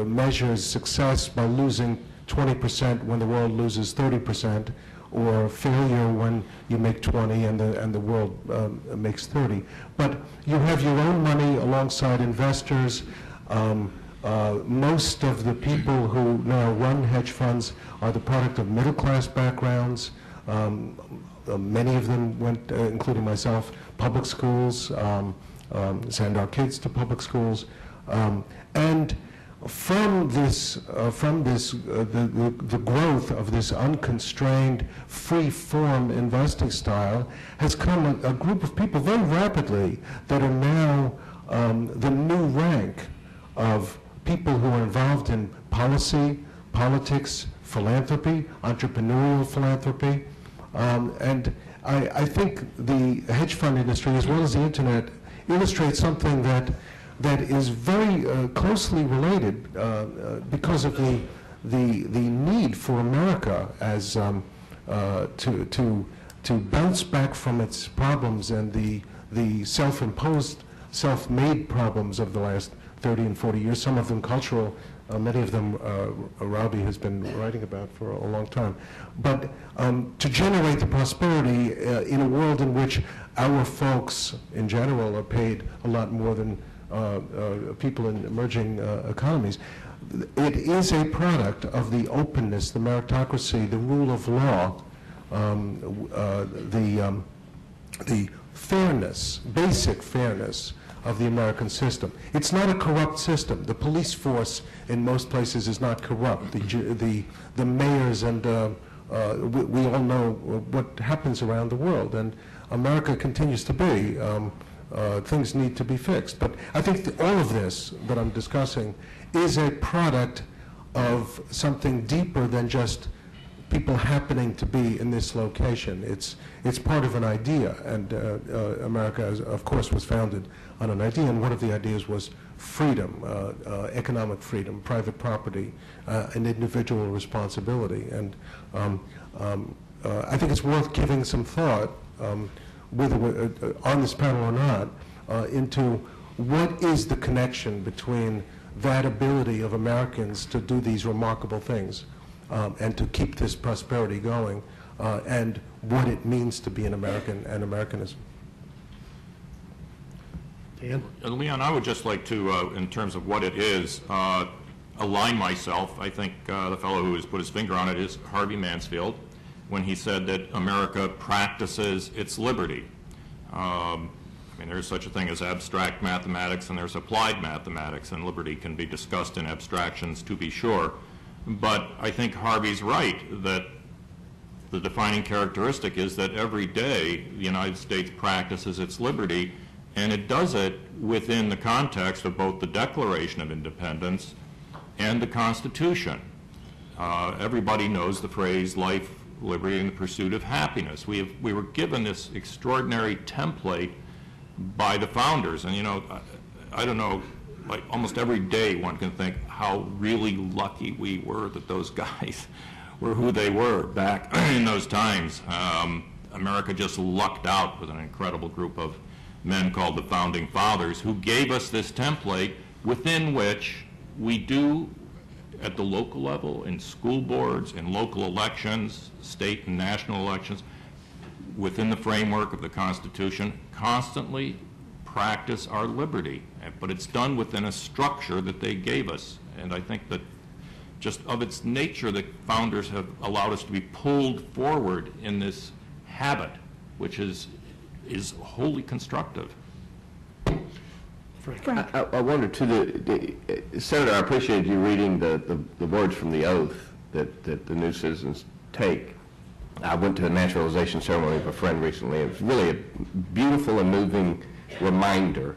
[SPEAKER 10] measures success by losing 20% when the world loses 30%, or failure when you make 20 and the world makes 30. But you have your own money alongside investors. Most of the people who now run hedge funds are the product of middle-class backgrounds. Many of them went, including myself, public schools. Send our kids to public schools, and from the growth of this unconstrained, free-form investing style has come a group of people very rapidly that are now the new rank of people who are involved in policy, politics, philanthropy, entrepreneurial philanthropy, and I think the hedge fund industry, as well as the Internet, illustrates something that is very closely related because of the need for America as to bounce back from its problems and the self-imposed, self-made problems of the last 30 and 40 years. Some of them cultural, many of them Robbie has been writing about for a long time. But to generate the prosperity in a world in which our folks in general are paid a lot more than people in emerging economies, it is a product of the openness, the meritocracy, the rule of law, the fairness, basic fairness of the American system. It's not a corrupt system. The police force in most places is not corrupt. The mayors and we all know what happens around the world, and America continues to be. Things need to be fixed. But I think all of this that I'm discussing is a product of something deeper than just people happening to be in this location. It's part of an idea, and America, of course, was founded on an idea, and one of the ideas was freedom, economic freedom, private property, and individual responsibility. And I think it's worth giving some thought, whether on this panel or not, into what is the connection between that ability of Americans to do these remarkable things and to keep this prosperity going, and what it means to be an American and Americanism.
[SPEAKER 3] Dan?
[SPEAKER 12] Leon, I would just like to, in terms of what it is, align myself. I think the fellow who has put his finger on it is Harvey Mansfield, when he said that America practices its liberty. I mean, there's such a thing as abstract mathematics and there's applied mathematics, and liberty can be discussed in abstractions, to be sure. But I think Harvey's right that the defining characteristic is that every day the United States practices its liberty, and it does it within the context of both the Declaration of Independence and the Constitution. Everybody knows the phrase life, liberty, and the pursuit of happiness. We were given this extraordinary template by the founders, and I don't know, like almost every day one can think how really lucky we were that those guys were who they were back in those times. America just lucked out with an incredible group of men called the Founding Fathers who gave us this template within which we do, at the local level, in school boards, in local elections, state and national elections, within the framework of the Constitution, constantly practice our liberty. But it's done within a structure that they gave us. And I think that just of its nature, the founders have allowed us to be pulled forward in this habit, which is wholly constructive.
[SPEAKER 8] I wonder, too, Senator, I appreciated you reading the words from the oath that the new citizens take. I went to a naturalization ceremony of a friend recently. It was really a beautiful and moving reminder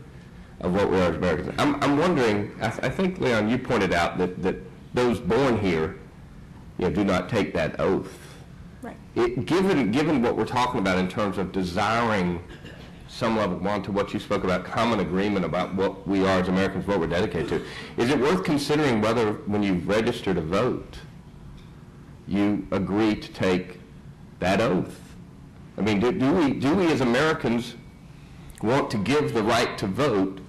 [SPEAKER 8] of what we are as Americans. I'm wondering, I think, Leon, you pointed out that those born here do not take that oath.
[SPEAKER 2] Right.
[SPEAKER 8] Given what we're talking about in terms of desiring some level, to what you spoke about, common agreement about what we are as Americans, what we're dedicated to, is it worth considering whether, when you register to vote, you agree to take that oath? I mean, do we as Americans want to give the right to vote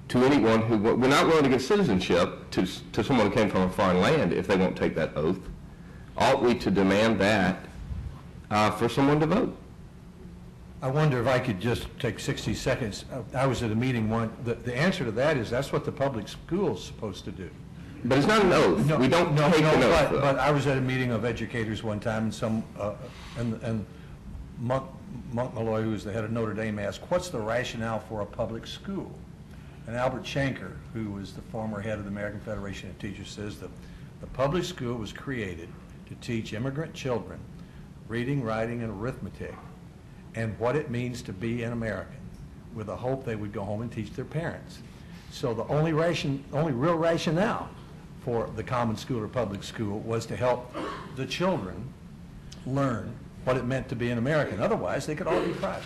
[SPEAKER 8] to anyone who, we're not willing to give citizenship to someone who came from a foreign land if they won't take that oath? Ought we to demand that for someone to vote?
[SPEAKER 6] I wonder if I could just take 60 seconds. I was at a meeting the answer to that is that's what the public school's supposed to do.
[SPEAKER 8] But it's not an oath. We don't take an oath.
[SPEAKER 6] But I was at a meeting of educators one time, and Monk Malloy, who was the head of Notre Dame, asked, what's the rationale for a public school? And Albert Shanker, who was the former head of the American Federation of Teachers, says that the public school was created to teach immigrant children reading, writing, and arithmetic, and what it means to be an American, with the hope they would go home and teach their parents. So the only real rationale for the common school or public school was to help the children learn what it meant to be an American. Otherwise, they could all be private.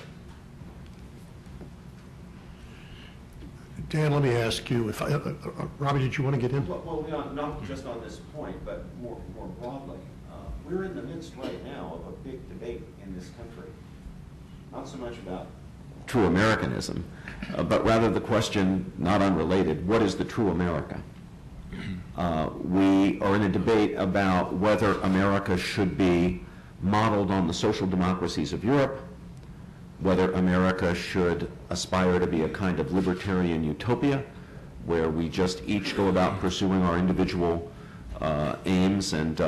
[SPEAKER 3] Dan, let me ask you, Robbie, did you want to get in?
[SPEAKER 4] Well, not just on this point, but more broadly. We're in the midst right now of a big debate in this country. Not so much about true Americanism, but rather the question, not unrelated, what is the true America? We are in a debate about whether America should be modeled on the social democracies of Europe, whether America should aspire to be a kind of libertarian utopia, where we just each go about pursuing our individual aims, and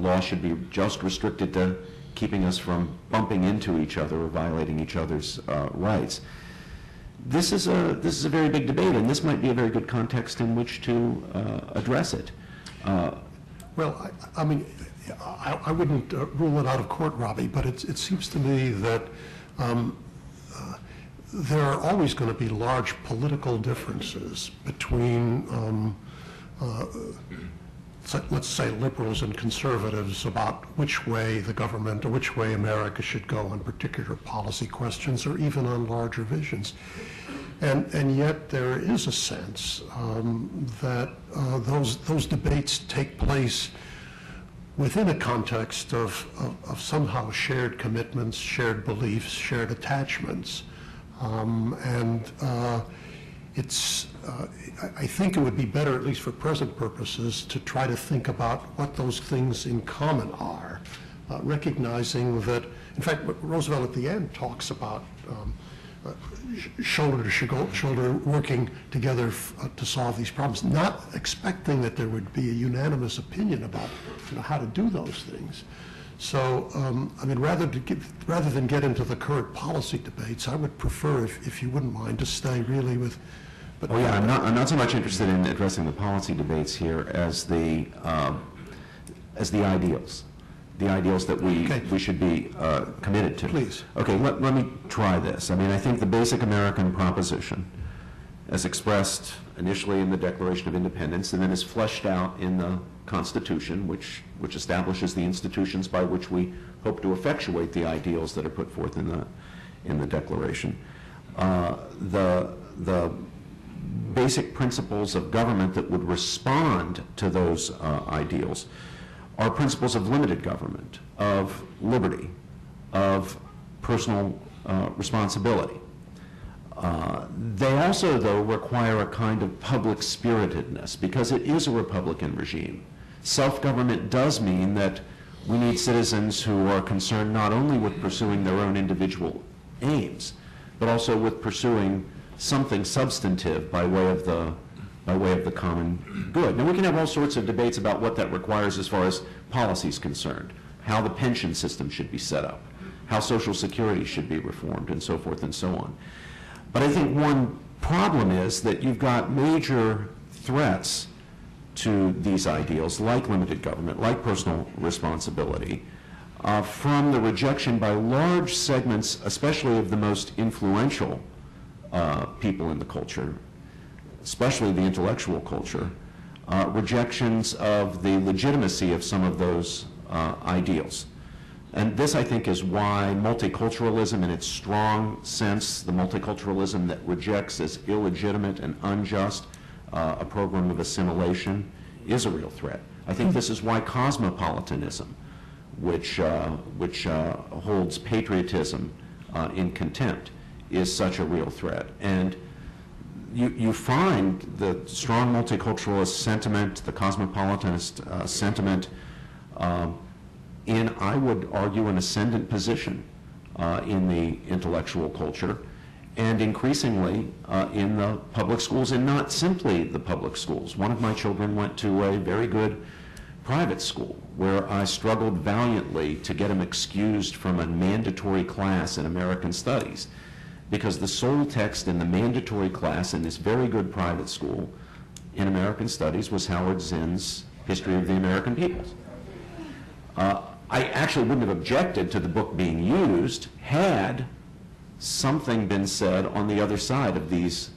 [SPEAKER 4] law should be just restricted to keeping us from bumping into each other or violating each other's rights. This is a very big debate, and this might be a very good context in which to address it.
[SPEAKER 3] Well, I mean, I wouldn't rule it out of court, Robbie, but it seems to me that there are always going to be large political differences between let's say liberals and conservatives about which way the government or which way America should go on particular policy questions or even on larger visions. And yet there is a sense that those debates take place within a context of somehow shared commitments, shared beliefs, shared attachments. I think it would be better, at least for present purposes, to try to think about what those things in common are, recognizing that, in fact, Roosevelt at the end talks about shoulder to shoulder working together to solve these problems, not expecting that there would be a unanimous opinion about how to do those things. So, I mean, rather than get into the current policy debates, I would prefer, if you wouldn't mind, to stay really with. But
[SPEAKER 4] I'm not so much interested in addressing the policy debates here as the as the ideals that we should be committed to.
[SPEAKER 3] Please.
[SPEAKER 4] Okay, let me try this. I mean, I think the basic American proposition, as expressed initially in the Declaration of Independence and then is fleshed out in the Constitution, which establishes the institutions by which we hope to effectuate the ideals that are put forth in the Declaration. The basic principles of government that would respond to those ideals are principles of limited government, of liberty, of personal responsibility. They also, though, require a kind of public spiritedness because it is a Republican regime. Self-government does mean that we need citizens who are concerned not only with pursuing their own individual aims, but also with pursuing something substantive by way of the common good. Now, we can have all sorts of debates about what that requires as far as policy is concerned, how the pension system should be set up, how Social Security should be reformed, and so forth and so on. But I think one problem is that you've got major threats to these ideals, like limited government, like personal responsibility, from the rejection by large segments, especially of the most influential people in the culture, especially the intellectual culture, rejections of the legitimacy of some of those ideals. And this, I think, is why multiculturalism in its strong sense, the multiculturalism that rejects as illegitimate and unjust a program of assimilation, is a real threat. I think this is why cosmopolitanism, which holds patriotism in contempt, is such a real threat. And you find the strong multiculturalist sentiment, the cosmopolitanist sentiment, in, I would argue, an ascendant position in the intellectual culture, and increasingly in the public schools, and not simply the public schools. One of my children went to a very good private school where I struggled valiantly to get him excused from a mandatory class in American Studies, because the sole text in the mandatory class in this very good private school in American Studies was Howard Zinn's History of the American Peoples. I actually wouldn't have objected to the book being used had something been said on the other side of these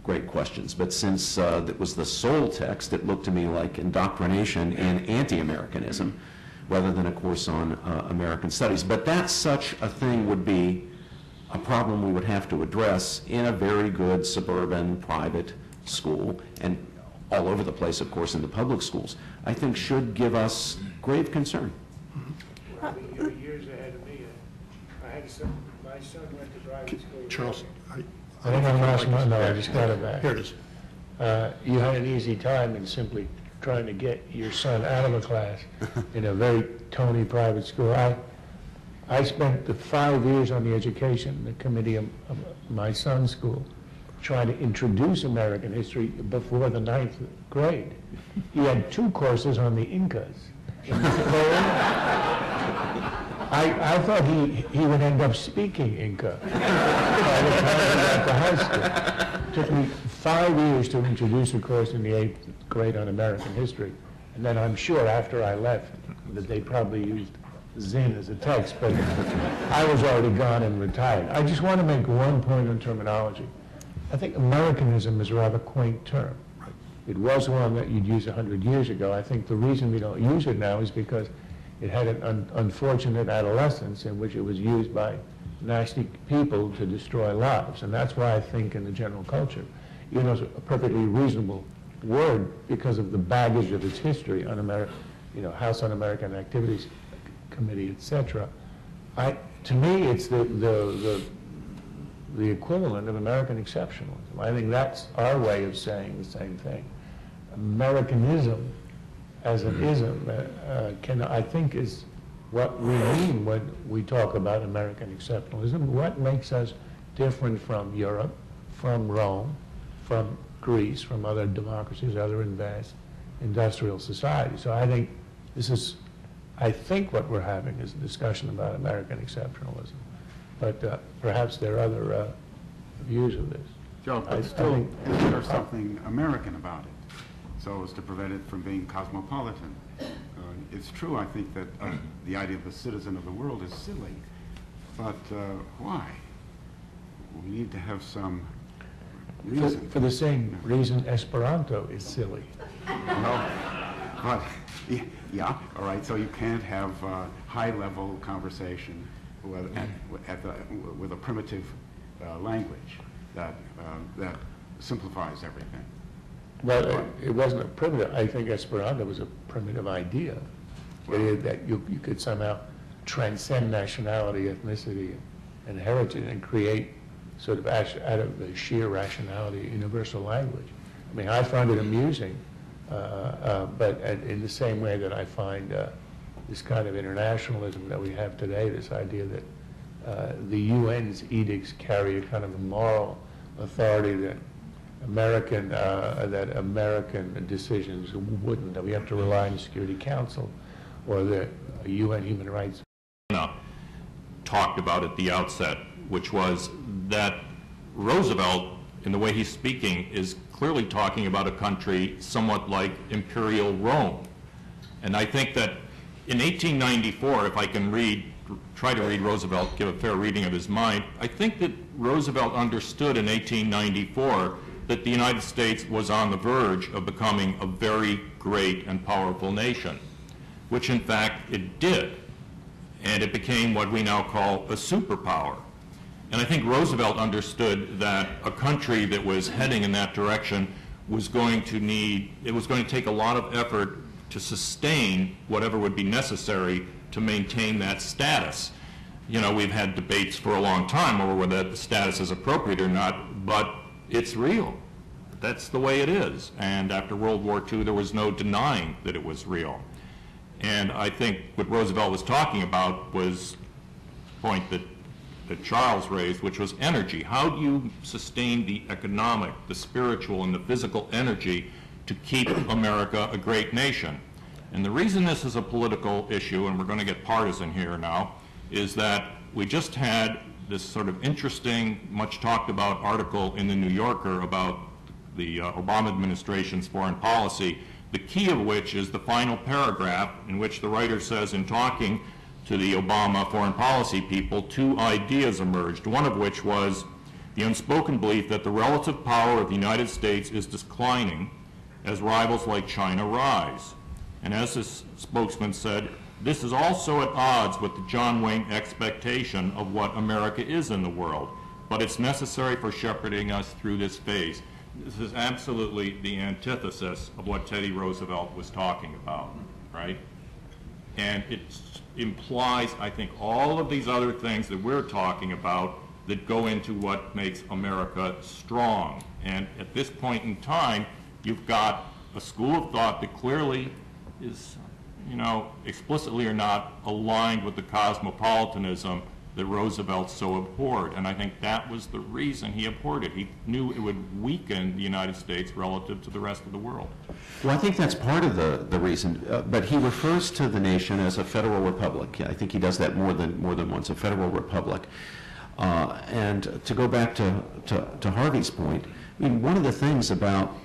[SPEAKER 4] great questions. But since it was the sole text, it looked to me like indoctrination in anti-Americanism rather than a course on American Studies. But that such a thing would be a problem we would have to address in a very good suburban private school, and all over the place, of course, in the public schools, I think should give us grave concern.
[SPEAKER 9] You're years ahead of me. I had my son went to private school.
[SPEAKER 3] Charles,
[SPEAKER 9] I think I lost my, no, I just got it back.
[SPEAKER 3] Here it is.
[SPEAKER 9] You had an easy time in simply trying to get your son out of a class in a very Tony private school. I spent the 5 years on the education committee of my son's school trying to introduce American history before the 9th grade. He had 2 courses on the Incas. I thought he would end up speaking Inca by the time he got to high school. It took me 5 years to introduce a course in the 8th grade on American history. And then I'm sure after I left that they probably used Zinn as a text, but I was already gone and retired. I just want to make one point on terminology. I think Americanism is a rather quaint term. It was one that you'd use 100 years ago. I think the reason we don't use it now is because it had an unfortunate adolescence in which it was used by nasty people to destroy lives. And that's why I think in the general culture, even though it's a perfectly reasonable word because of the baggage of its history on House Un-American Activities Committee, etc. To me, it's the equivalent of American exceptionalism. I think that's our way of saying the same thing. Americanism as an ism I think is what we mean when we talk about American exceptionalism. What makes us different from Europe, from Rome, from Greece, from other democracies, other advanced industrial societies. So I think what we're having is a discussion about American exceptionalism. But perhaps there are other views of this.
[SPEAKER 7] Joe, but still, there's something American about it, so as to prevent it from being cosmopolitan. it's true, I think, that the idea of a citizen of the world is silly. But why? We need to have some reason.
[SPEAKER 9] For the same reason Esperanto is silly.
[SPEAKER 7] Well, but, yeah, all right, so you can't have high-level conversation with a primitive language that simplifies everything.
[SPEAKER 9] Well, it wasn't a primitive, I think Esperanto was a primitive idea. That you could somehow transcend nationality, ethnicity, and heritage and create sort of out of the sheer rationality a universal language. I mean, I find it amusing, but in the same way that I find this kind of internationalism that we have today, this idea that the UN's edicts carry a kind of a moral authority that American decisions wouldn't, that we have to rely on the Security Council or the UN human rights.
[SPEAKER 12] Talked about at the outset, which was that Roosevelt, in the way he's speaking, is clearly talking about a country somewhat like Imperial Rome. And I think that in 1894, if I can try to read Roosevelt, give a fair reading of his mind, I think that Roosevelt understood in 1894 that the United States was on the verge of becoming a very great and powerful nation, which in fact it did. And it became what we now call a superpower. And I think Roosevelt understood that a country that was heading in that direction was going to take a lot of effort to sustain whatever would be necessary to maintain that status. You know, we've had debates for a long time over whether the status is appropriate or not, but it's real. That's the way it is. And after World War II, there was no denying that it was real. And I think what Roosevelt was talking about was the point that Charles raised, which was energy. How do you sustain the economic, the spiritual, and the physical energy to keep America a great nation? And the reason this is a political issue, and we're going to get partisan here now, is that we just had this sort of interesting, much talked about article in the New Yorker about the Obama administration's foreign policy, the key of which is the final paragraph in which the writer says, in talking to the Obama foreign policy people, two ideas emerged, one of which was the unspoken belief that the relative power of the United States is declining as rivals like China rise. And as this spokesman said, this is also at odds with the John Wayne expectation of what America is in the world, but it's necessary for shepherding us through this phase. This is absolutely the antithesis of what Teddy Roosevelt was talking about, right? And it implies, I think, all of these other things that we're talking about that go into what makes America strong. And at this point in time, you've got a school of thought that clearly is, you know, explicitly or not, aligned with the cosmopolitanism that Roosevelt so abhorred. And I think that was the reason he abhorred it. He knew it would weaken the United States relative to the rest of the world.
[SPEAKER 4] Well, I think that's part of the reason. But he refers to the nation as a federal republic. I think he does that more than once, a federal republic. And to go back to Harvey's point, I mean, one of the things about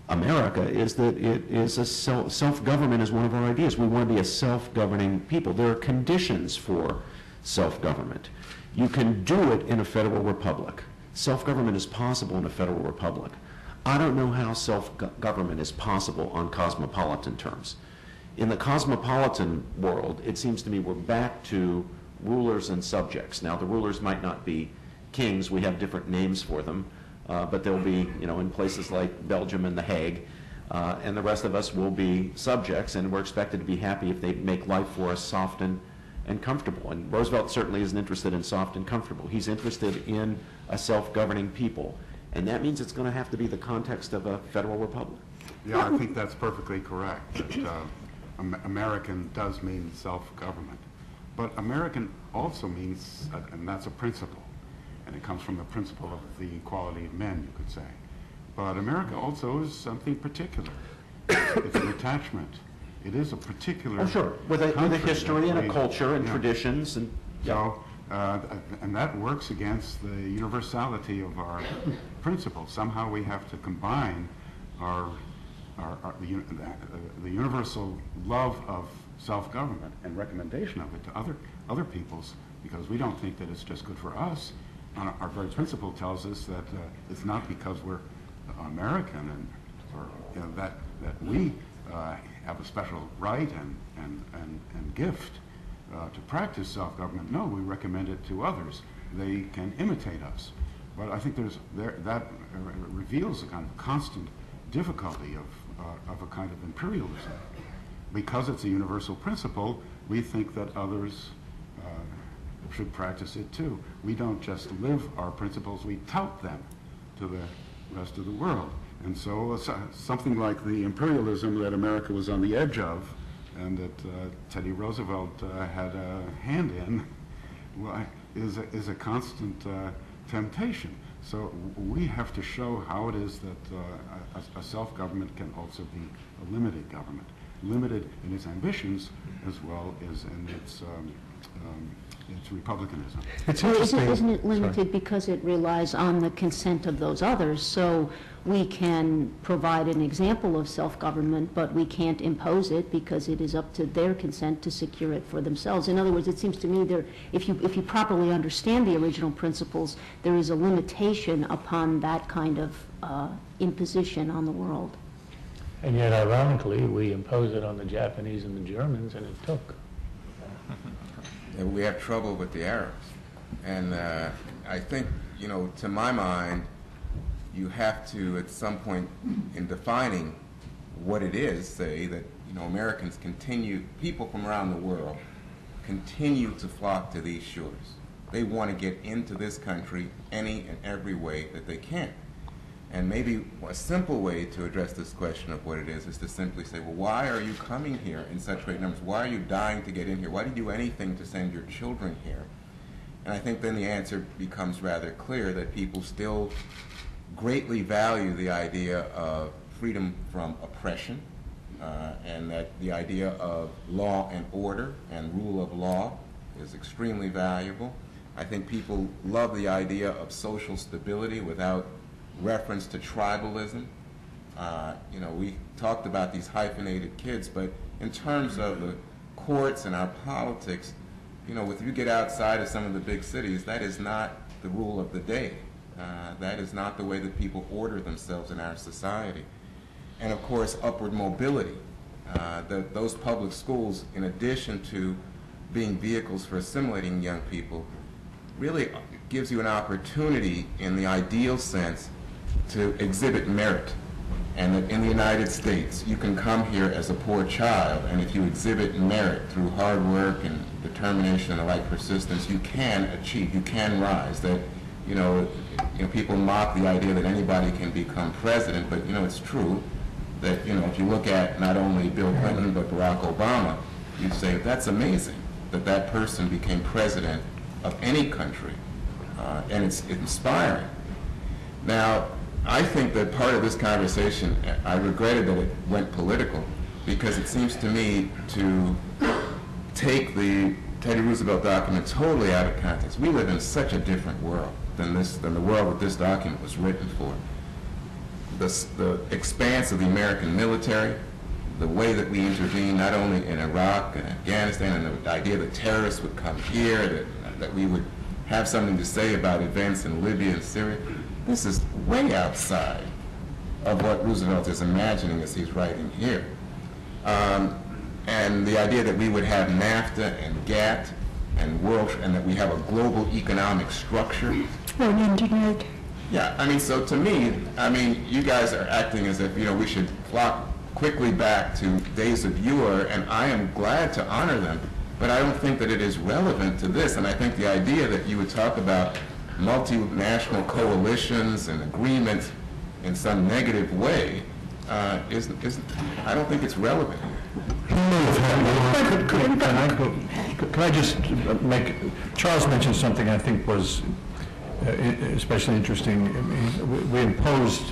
[SPEAKER 4] America is that it is a self-government is one of our ideas. We want to be a self-governing people. There are conditions for self-government. You can do it in a federal republic. Self-government is possible in a federal republic. I don't know how self-government is possible on cosmopolitan terms. In the cosmopolitan world, it seems to me we're back to rulers and subjects. Now, the rulers might not be kings. We have different names for them. But they'll be, you know, in places like Belgium and The Hague, and the rest of us will be subjects, and we're expected to be happy if they make life for us soft and comfortable. And Roosevelt certainly isn't interested in soft and comfortable. He's interested in a self-governing people, and that means it's going to have to be the context of a federal republic.
[SPEAKER 7] Yeah, I think that's perfectly correct. That American does mean self-government, but American also means, and that's a principle. And it comes from the principle of the equality of men, you could say. But America also is something particular. It's an attachment. It is a particular
[SPEAKER 4] Oh, sure, with a history and a culture and traditions. And
[SPEAKER 7] so, and that works against the universality of our principles. Somehow we have to combine the universal love of self-government and recommendation of it to other peoples, because we don't think that it's just good for us. And our very principle tells us that it's not because we're American that we have a special right and gift to practice self-government. No, we recommend it to others. They can imitate us. But I think that reveals a kind of constant difficulty of a kind of imperialism. Because it's a universal principle, we think that others should practice it too. We don't just live our principles, we tout them to the rest of the world. And so something like the imperialism that America was on the edge of and that Teddy Roosevelt had a hand in is a constant temptation. So we have to show how it is that a self-government can also be a limited government, limited in its ambitions as well as in its republicanism.
[SPEAKER 5] Isn't it limited because it relies on the consent of those others? So we can provide an example of self-government, but we can't impose it because it is up to their consent to secure it for themselves. In other words, it seems to me if you properly understand the original principles, there is a limitation upon that kind of imposition on the world.
[SPEAKER 9] And yet, ironically, we impose it on the Japanese and the Germans, and it took.
[SPEAKER 13] And we have trouble with the Arabs. And I think, to my mind, you have to, at some point in defining what it is, say that, Americans people from around the world continue to flock to these shores. They want to get into this country any and every way that they can. And maybe a simple way to address this question of what it is to simply say, well, why are you coming here in such great numbers? Why are you dying to get in here? Why do you do anything to send your children here? And I think then the answer becomes rather clear that people still greatly value the idea of freedom from oppression, and that the idea of law and order and rule of law is extremely valuable. I think people love the idea of social stability without reference to tribalism. We talked about these hyphenated kids, but in terms of the courts and our politics, if you get outside of some of the big cities, that is not the rule of the day. That is not the way that people order themselves in our society. And of course, upward mobility. Those public schools, in addition to being vehicles for assimilating young people, really gives you an opportunity in the ideal sense to exhibit merit. And that in the United States, you can come here as a poor child, and if you exhibit merit through hard work and determination and the like persistence, you can achieve, you can rise. That, people mock the idea that anybody can become president, but it's true that, if you look at not only Bill Clinton but Barack Obama, you say that's amazing that that person became president of any country, and it's inspiring. Now, I think that part of this conversation, I regretted that it went political, because it seems to me to take the Teddy Roosevelt document totally out of context. We live in such a different world than the world that this document was written for. The expanse of the American military, the way that we intervene not only in Iraq and Afghanistan, and the idea that terrorists would come here, that we would have something to say about events in Libya and Syria, this is way outside of what Roosevelt is imagining as he's writing here. And the idea that we would have NAFTA and GATT and that we have a global economic structure.
[SPEAKER 2] Or an internet.
[SPEAKER 13] Yeah, so to me, you guys are acting as if, we should flock quickly back to days of yore, and I am glad to honor them, but I don't think that it is relevant to this. And I think the idea that you would talk about multinational coalitions and agreements in some negative way I don't think it's relevant.
[SPEAKER 6] Can I just make, Charles mentioned something I think was especially interesting. I mean, we imposed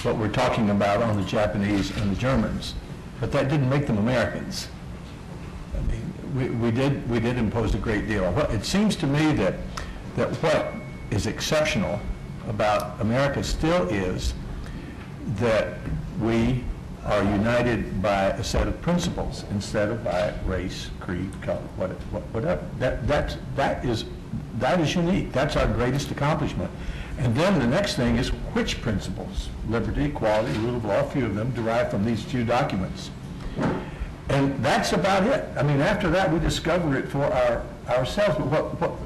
[SPEAKER 6] what we're talking about on the Japanese and the Germans, but that didn't make them Americans. I mean, we did impose a great deal. Well, it seems to me that what is exceptional about America still is that we are united by a set of principles instead of by race, creed, color, whatever. That is unique. That's our greatest accomplishment. And then the next thing is which principles? Liberty, equality, rule of law, a few of them derived from these two documents. And that's about it. I mean, after that, we discover it for ourselves.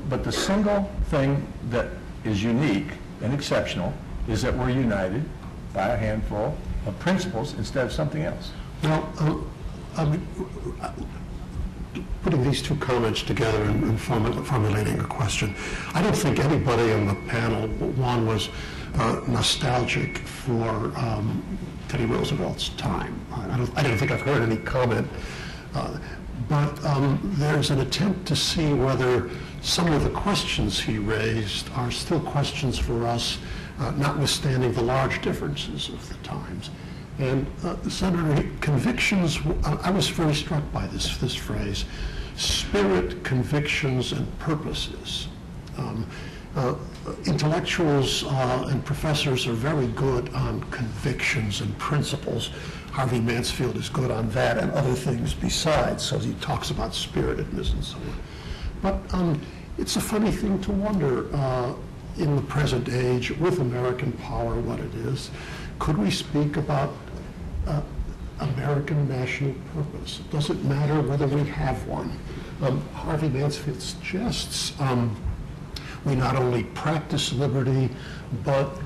[SPEAKER 6] But the single thing that is unique and exceptional is that we're united by a handful of principles instead of something else.
[SPEAKER 3] Well, putting these two comments together and formulating a question, I don't think anybody in the panel, Juan, was nostalgic for Teddy Roosevelt's time. I don't think I've heard any comment, but there's an attempt to see whether some of the questions he raised are still questions for us, notwithstanding the large differences of the times. And Senator, convictions, I was very struck by this phrase, spirit, convictions, and purposes. Intellectuals and professors are very good on convictions and principles. Harvey Mansfield is good on that and other things besides, so he talks about spiritedness and so on. But it's a funny thing to wonder in the present age, with American power, what it is. Could we speak about American national purpose? Does it matter whether we have one? Harvey Mansfield suggests we not only practice liberty, but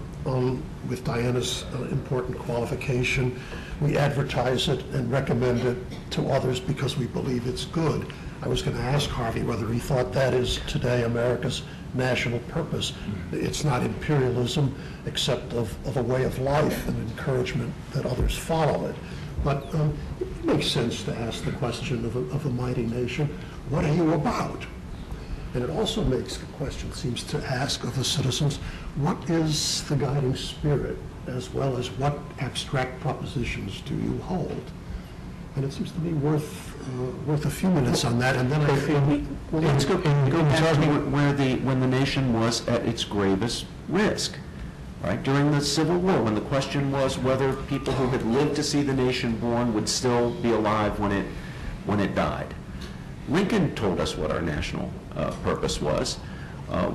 [SPEAKER 3] with Diana's important qualification, we advertise it and recommend it to others because we believe it's good. I was going to ask Harvey whether he thought that is today America's national purpose. It's not imperialism, except of a way of life and encouragement that others follow it. But it makes sense to ask the question of a mighty nation, what are you about? And it also makes the question, seems to ask of the citizens, what is the guiding spirit, as well as what abstract propositions do you hold? And it seems to me worth a few minutes on that, and then I feel...
[SPEAKER 14] Well, let's go back to when the nation was at its gravest risk, right? During the Civil War, when the question was whether people who had lived to see the nation born would still be alive when it died. Lincoln told us what our national purpose was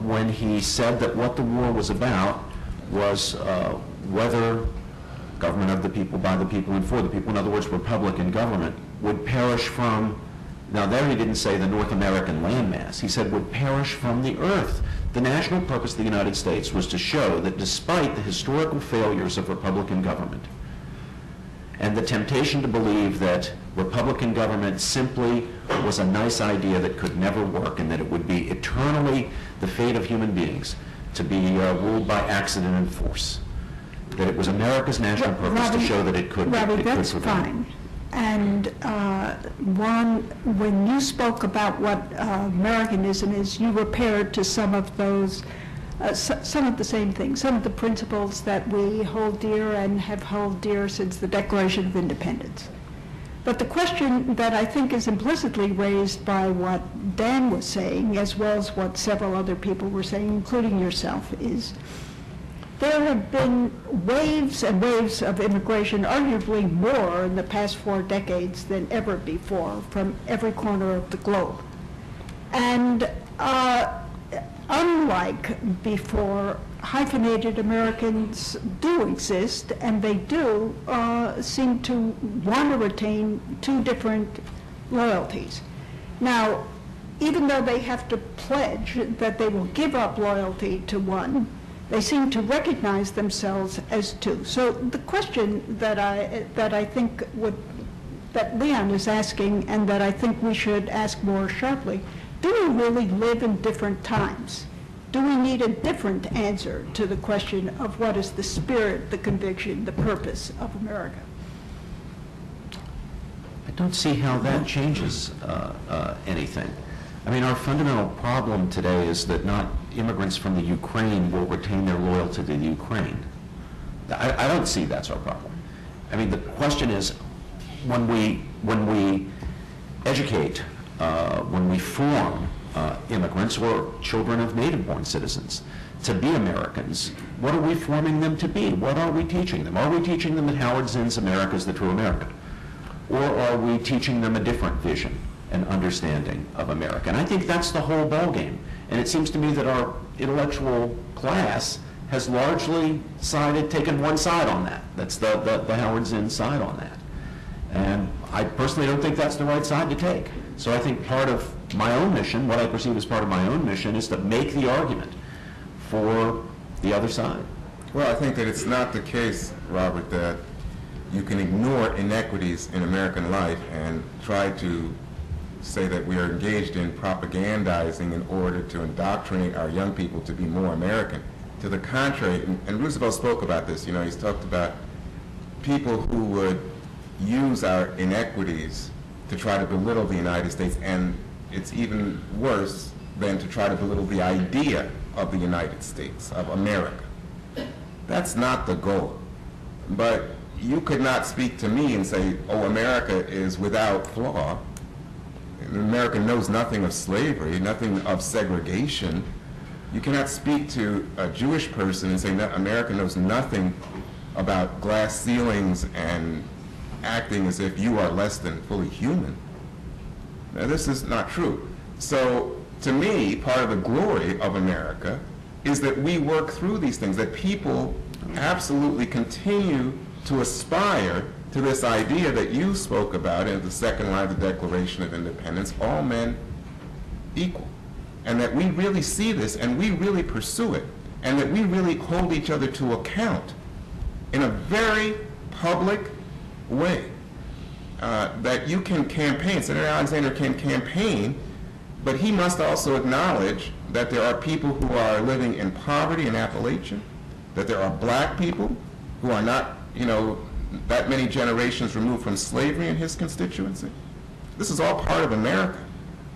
[SPEAKER 14] when he said that what the war was about was whether government of the people, by the people, and for the people, in other words, Republican government, would perish from, now there he didn't say the North American landmass, he said would perish from the earth. The national purpose of the United States was to show that despite the historical failures of Republican government and the temptation to believe that Republican government simply was a nice idea that could never work and that it would be eternally the fate of human beings to be ruled by accident and force, that it was America's national purpose to show that it could.
[SPEAKER 2] Robbie, that's fine. And Juan, when you spoke about what Americanism is, you referred to some of those, some of the same things, some of the principles that we hold dear and have held dear since the Declaration of Independence. But the question that I think is implicitly raised by what Dan was saying, as well as what several other people were saying, including yourself, is there have been waves and waves of immigration, arguably more in the past 4 decades than ever before, from every corner of the globe. And unlike before, hyphenated Americans do exist, and they do seem to want to retain 2 different loyalties. Now, even though they have to pledge that they will give up loyalty to one, they seem to recognize themselves as 2. So the question that I think that Leon is asking, and that I think we should ask more sharply, do we really live in different times? Do we need a different answer to the question of what is the spirit, the conviction, the purpose of America?
[SPEAKER 14] I don't see how that changes anything. I mean, our fundamental problem today is that not immigrants from the Ukraine will retain their loyalty to the Ukraine. I don't see that's our problem. I mean, the question is, when we educate, when we form immigrants or children of native-born citizens to be Americans, what are we forming them to be? What are we teaching them? Are we teaching them that Howard Zinn's America is the true America? Or are we teaching them a different vision and understanding of America? And I think that's the whole ballgame. And it seems to me that our intellectual class has largely taken one side on that. That's the Howard Zinn side on that. And I personally don't think that's the right side to take. So I think part of my own mission, what I perceive as part of my own mission, is to make the argument for the other side.
[SPEAKER 13] Well, I think that it's not the case, Robert, that you can ignore inequities in American life and try to say that we are engaged in propagandizing in order to indoctrinate our young people to be more American. To the contrary, and Roosevelt spoke about this, he's talked about people who would use our inequities to try to belittle the United States, and it's even worse than to try to belittle the idea of the United States, of America. That's not the goal. But you could not speak to me and say, oh, America is without flaw. America knows nothing of slavery, nothing of segregation. You cannot speak to a Jewish person and say America knows nothing about glass ceilings and acting as if you are less than fully human. Now, this is not true. So, to me, part of the glory of America is that we work through these things, that people absolutely continue to aspire to this idea that you spoke about in the second line of the Declaration of Independence, all men equal. And that we really see this and we really pursue it, and that we really hold each other to account in a very public way. That you can campaign, Senator Alexander can campaign, but he must also acknowledge that there are people who are living in poverty in Appalachia, that there are black people who are not, that many generations removed from slavery in his constituency. This is all part of America.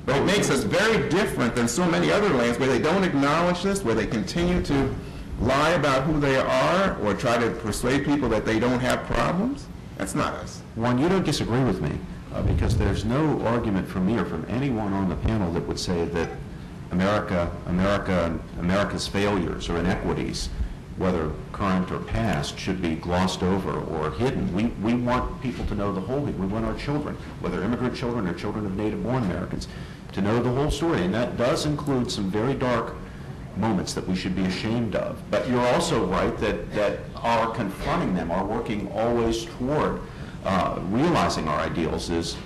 [SPEAKER 13] But it makes us very different than so many other lands where they don't acknowledge this, where they continue to lie about who they are or try to persuade people that they don't have problems. That's not us.
[SPEAKER 14] Juan, you don't disagree with me because there's no argument from me or from anyone on the panel that would say that America's failures or inequities, whether current or past, should be glossed over or hidden. We want people to know the whole thing. We want our children, whether immigrant children or children of native-born Americans, to know the whole story. And that does include some very dark moments that we should be ashamed of. But you're also right that our confronting them, our working always toward realizing our ideals is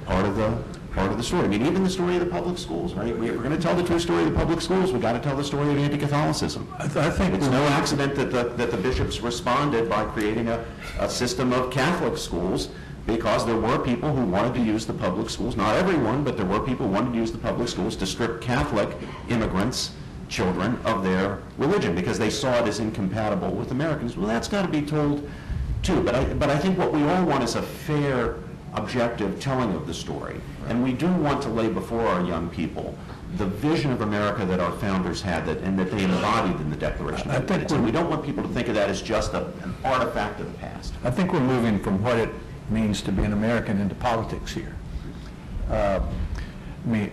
[SPEAKER 14] part of the story. I mean, even the story of the public schools, right? We're going to tell the true story of the public schools. We've got to tell the story of anti-Catholicism.
[SPEAKER 6] I think
[SPEAKER 14] it's no accident that the bishops responded by creating a system of Catholic schools, because there were people who wanted to use the public schools. Not everyone, but there were people who wanted to use the public schools to strip Catholic immigrants, children, of their religion because they saw it as incompatible with Americans. Well, that's got to be told too. But I think what we all want is a fair, objective telling of the story. And we do want to lay before our young people the vision of America that our founders had and that they embodied in the Declaration of Independence. And we don't want people to think of that as just an artifact of the past.
[SPEAKER 6] I think we're moving from what it means to be an American into politics here. We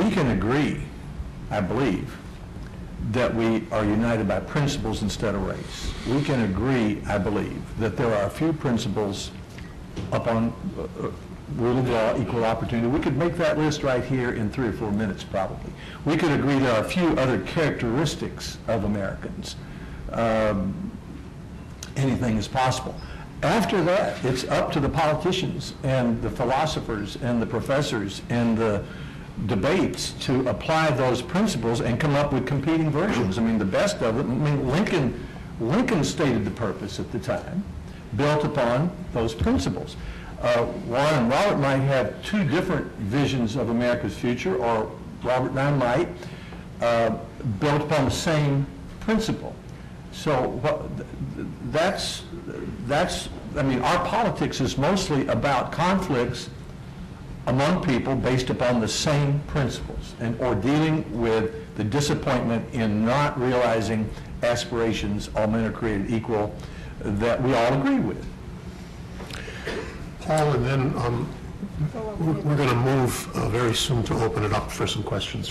[SPEAKER 6] can agree, I believe, that we are united by principles instead of race. We can agree, I believe, that there are a few principles upon rule of law, equal opportunity. We could make that list right here in 3 or 4 minutes, probably. We could agree there are a few other characteristics of Americans. Anything is possible. After that, it's up to the politicians and the philosophers and the professors and the debates to apply those principles and come up with competing versions. I mean, the best of them, Lincoln stated the purpose at the time, built upon those principles. Juan and Robert might have 2 different visions of America's future, or Robert and I might, built upon the same principle. So our politics is mostly about conflicts among people based upon the same principles, or dealing with the disappointment in not realizing aspirations, all men are created equal, that we all agree with.
[SPEAKER 3] Paul, and then We're going to move very soon to open it up for some questions.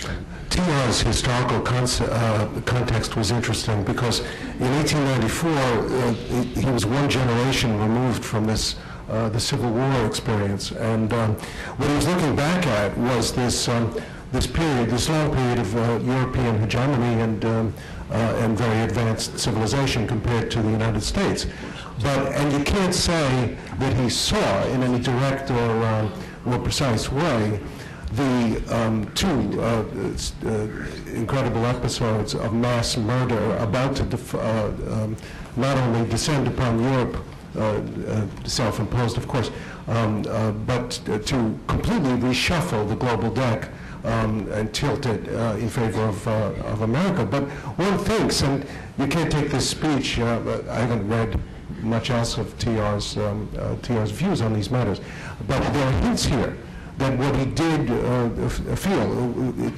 [SPEAKER 10] TR's historical context was interesting because in 1894, he was one generation removed from this the Civil War experience, and what he was looking back at was this period, this long period of European hegemony and very advanced civilization compared to the United States. And you can't say that he saw in any direct or more precise way the two incredible episodes of mass murder about to not only descend upon Europe, self-imposed, of course, but to completely reshuffle the global deck and tilt it in favor of America. But one thinks, and you can't take this speech, I haven't read much else of TR's views on these matters, but there are hints here that what he did feel,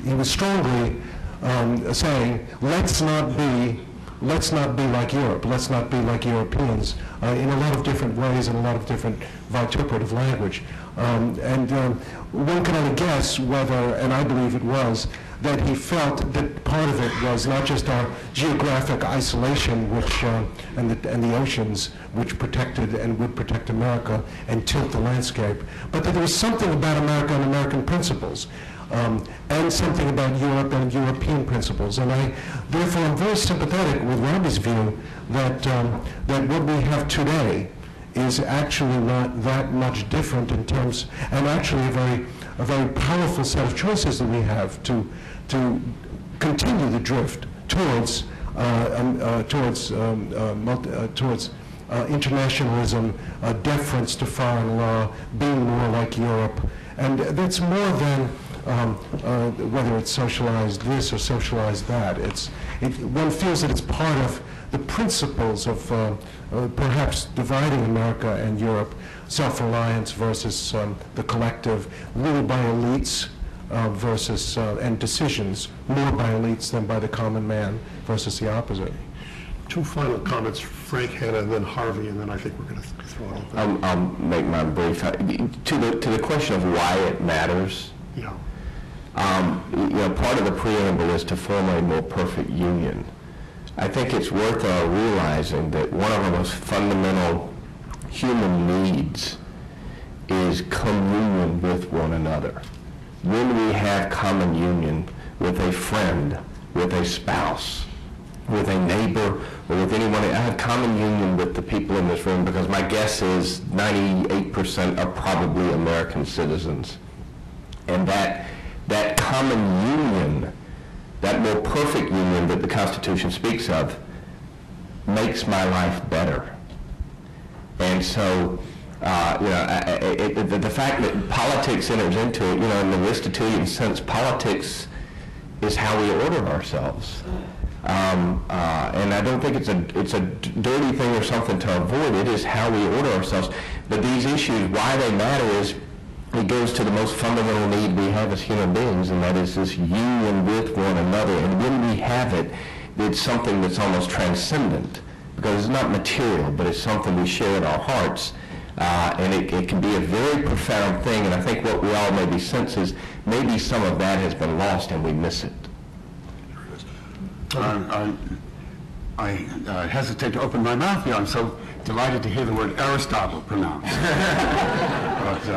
[SPEAKER 10] he was strongly saying, let's not be like Europe. Let's not be like Europeans in a lot of different ways, in a lot of different vituperative language. One can only guess whether, and I believe it was, that he felt that part of it was not just our geographic isolation, which and the oceans, which protected and would protect America and tilt the landscape, but that there was something about America and American principles. And something about Europe and European principles. And therefore, I'm very sympathetic with Robbie's view that what we have today is actually not that much different in terms, and actually a very powerful set of choices that we have to continue the drift towards internationalism, deference to foreign law, being more like Europe, and that's more than whether it's socialized this or socialized that. One feels that it's part of the principles of perhaps dividing America and Europe, self-reliance versus the collective, rule by elites versus, and decisions more by elites than by the common man versus the opposite.
[SPEAKER 3] Two final comments, Frank, Hannah, and then Harvey, and then I think we're going to throw it open.
[SPEAKER 8] I'll make mine brief. To the question of why it matters,
[SPEAKER 3] yeah.
[SPEAKER 8] Part of the preamble is to form a more perfect union. I think it's worth realizing that one of our most fundamental human needs is communion with one another. When we have common union with a friend, with a spouse, with a neighbor, or with anyone, I have common union with the people in this room because my guess is 98% are probably American citizens. And that common union, that more perfect union that the Constitution speaks of, makes my life better. And so, the fact that politics enters into it, in the Aristotelian sense, politics is how we order ourselves. And I don't think it's a dirty thing or something to avoid. It is how we order ourselves. But these issues, why they matter is, it goes to the most fundamental need we have as human beings, and that is this union with one another. And when we have it, it's something that's almost transcendent, because it's not material, but it's something we share in our hearts. And it can be a very profound thing, and I think what we all maybe sense is maybe some of that has been lost and we miss it.
[SPEAKER 7] I hesitate to open my mouth here. I'm so delighted to hear the word Aristotle pronounced. But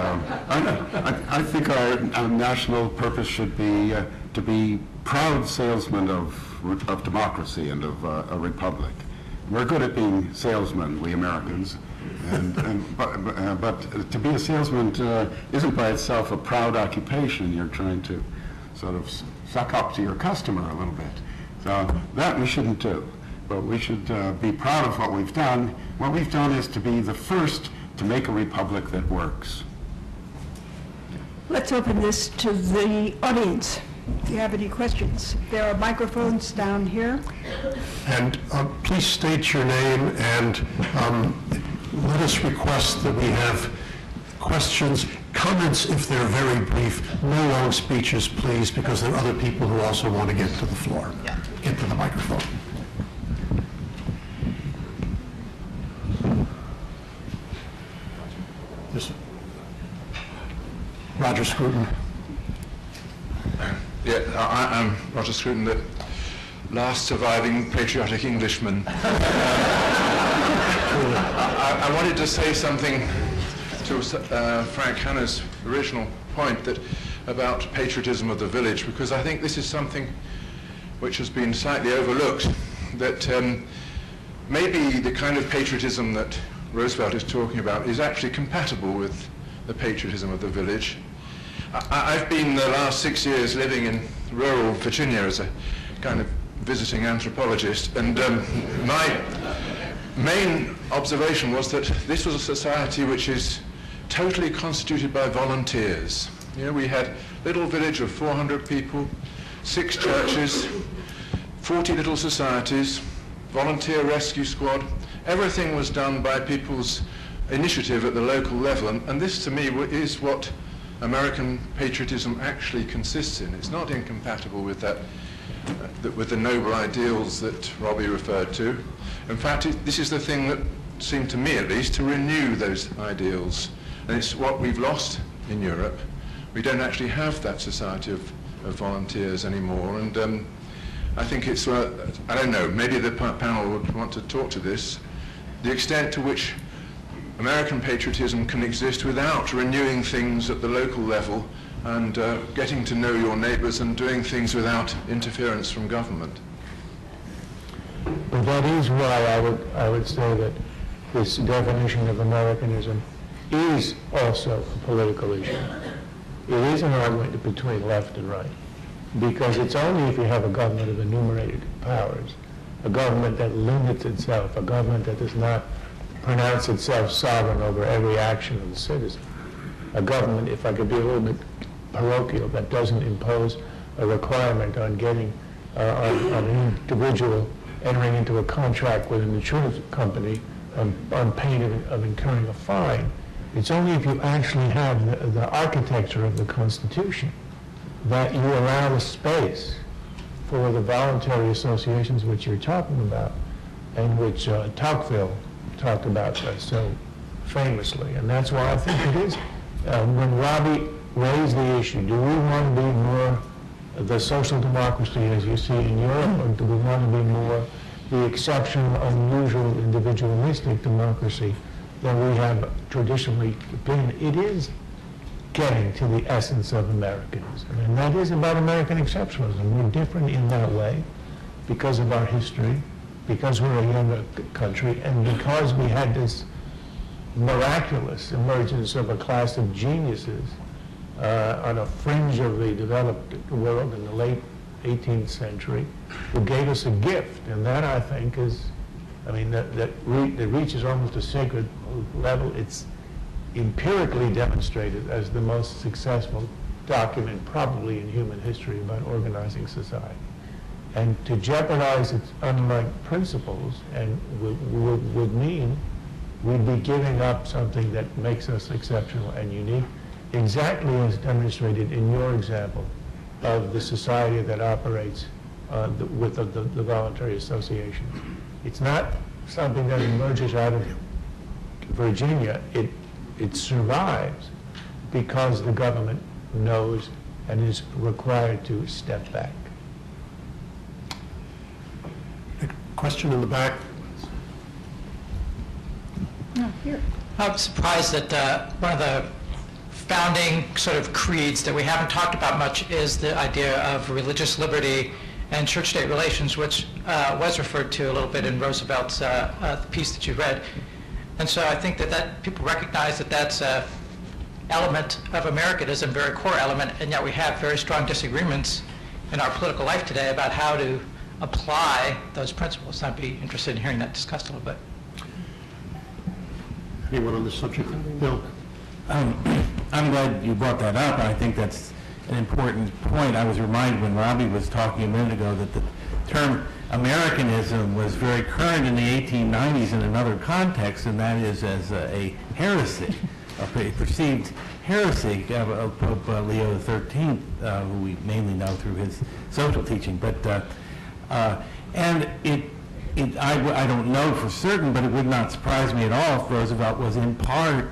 [SPEAKER 7] I think our national purpose should be to be proud salesmen of democracy and of a republic. We're good at being salesmen, we Americans, but to be a salesman isn't by itself a proud occupation. You're trying to sort of suck up to your customer a little bit. So that we shouldn't do. But we should be proud of what we've done. What we've done is to be the first to make a republic that works.
[SPEAKER 2] Let's open this to the audience. Do you have any questions? There are microphones down here.
[SPEAKER 3] And please state your name, and let us request that we have questions, comments if they're very brief. No long speeches, please, because there are other people who also want to get to the floor. Get to the microphone. Roger Scruton.
[SPEAKER 15] Yeah, I'm Roger Scruton, the last surviving patriotic Englishman. I wanted to say something to Frank Hanna's original point about patriotism of the village, because I think this is something which has been slightly overlooked, that maybe the kind of patriotism that Roosevelt is talking about is actually compatible with the patriotism of the village. I've been the last 6 years living in rural Virginia as a kind of visiting anthropologist, and my main observation was that this was a society which is totally constituted by volunteers. You know, we had a little village of 400 people, 6 churches, 40 little societies, volunteer rescue squad. Everything was done by people's initiative at the local level, and this to me is what American patriotism actually consists in. It's not incompatible with that, with the noble ideals that Robbie referred to. In fact, this is the thing that seemed to me, at least, to renew those ideals. And it's what we've lost in Europe. We don't actually have that society of volunteers anymore. And I think it's, I don't know, maybe the panel would want to talk to this, the extent to which American patriotism can exist without renewing things at the local level and getting to know your neighbors and doing things without interference from government.
[SPEAKER 9] But that is why I would say that this definition of Americanism is also a political issue. It is an argument between left and right, because it's only if you have a government of enumerated powers, a government that limits itself, a government that does not pronounce itself sovereign over every action of the citizen, a government, if I could be a little bit parochial, that doesn't impose a requirement on getting on an individual entering into a contract with an insurance company on pain of incurring a fine. It's only if you actually have the architecture of the Constitution that you allow the space for the voluntary associations which you're talking about, and which Tocqueville talked about so famously. And that's why I think it is, when Robbie raised the issue, do we want to be more the social democracy as you see in Europe, or do we want to be more the exceptional, unusual, individualistic democracy that we have traditionally been? It is getting to the essence of Americanism, and that is about American exceptionalism. We're different in that way because of our history, because we're a younger country, and because we had this miraculous emergence of a class of geniuses on a fringe of the developed world in the late 18th century, who gave us a gift. And that, I think, is, I mean, that reaches almost a sacred level. It's empirically demonstrated as the most successful document probably in human history about organizing society. And to jeopardize its unlike principles and would mean we'd be giving up something that makes us exceptional and unique, exactly as demonstrated in your example of the society that operates with the voluntary association. It's not something that emerges out of Virginia. It survives because the government knows and is required to step back.
[SPEAKER 3] Question in the back.
[SPEAKER 2] No, here.
[SPEAKER 16] I'm surprised that one of the founding sort of creeds that we haven't talked about much is the idea of religious liberty and church-state relations, which was referred to a little bit in Roosevelt's piece that you read. And so I think that people recognize that that's an element of Americanism, a very core element, and yet we have very strong disagreements in our political life today about how to apply those principles. I'd be interested in hearing that discussed a little bit.
[SPEAKER 3] Anyone on this subject? Bill?
[SPEAKER 11] I'm glad you brought that up. I think that's an important point. I was reminded when Robbie was talking a minute ago that the term Americanism was very current in the 1890s in another context, and that is as a heresy, a perceived heresy of Pope Leo XIII, who we mainly know through his social teaching. But and I don't know for certain, but it would not surprise me at all if Roosevelt was in part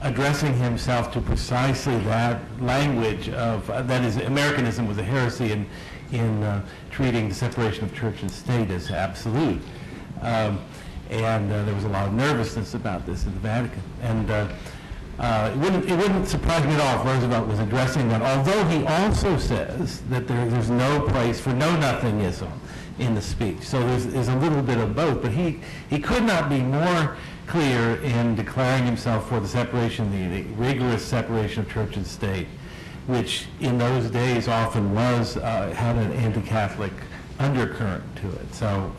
[SPEAKER 11] addressing himself to precisely that language of, that is, Americanism was a heresy in treating the separation of church and state as absolute. And there was a lot of nervousness about this in the Vatican. And it wouldn't surprise me at all if Roosevelt was addressing that, although he also says that there's no place for know-nothingism in the speech. So there's a little bit of both, but he could not be more clear in declaring himself for the separation, the rigorous separation of church and state, which in those days often was, had an anti-Catholic undercurrent to it. So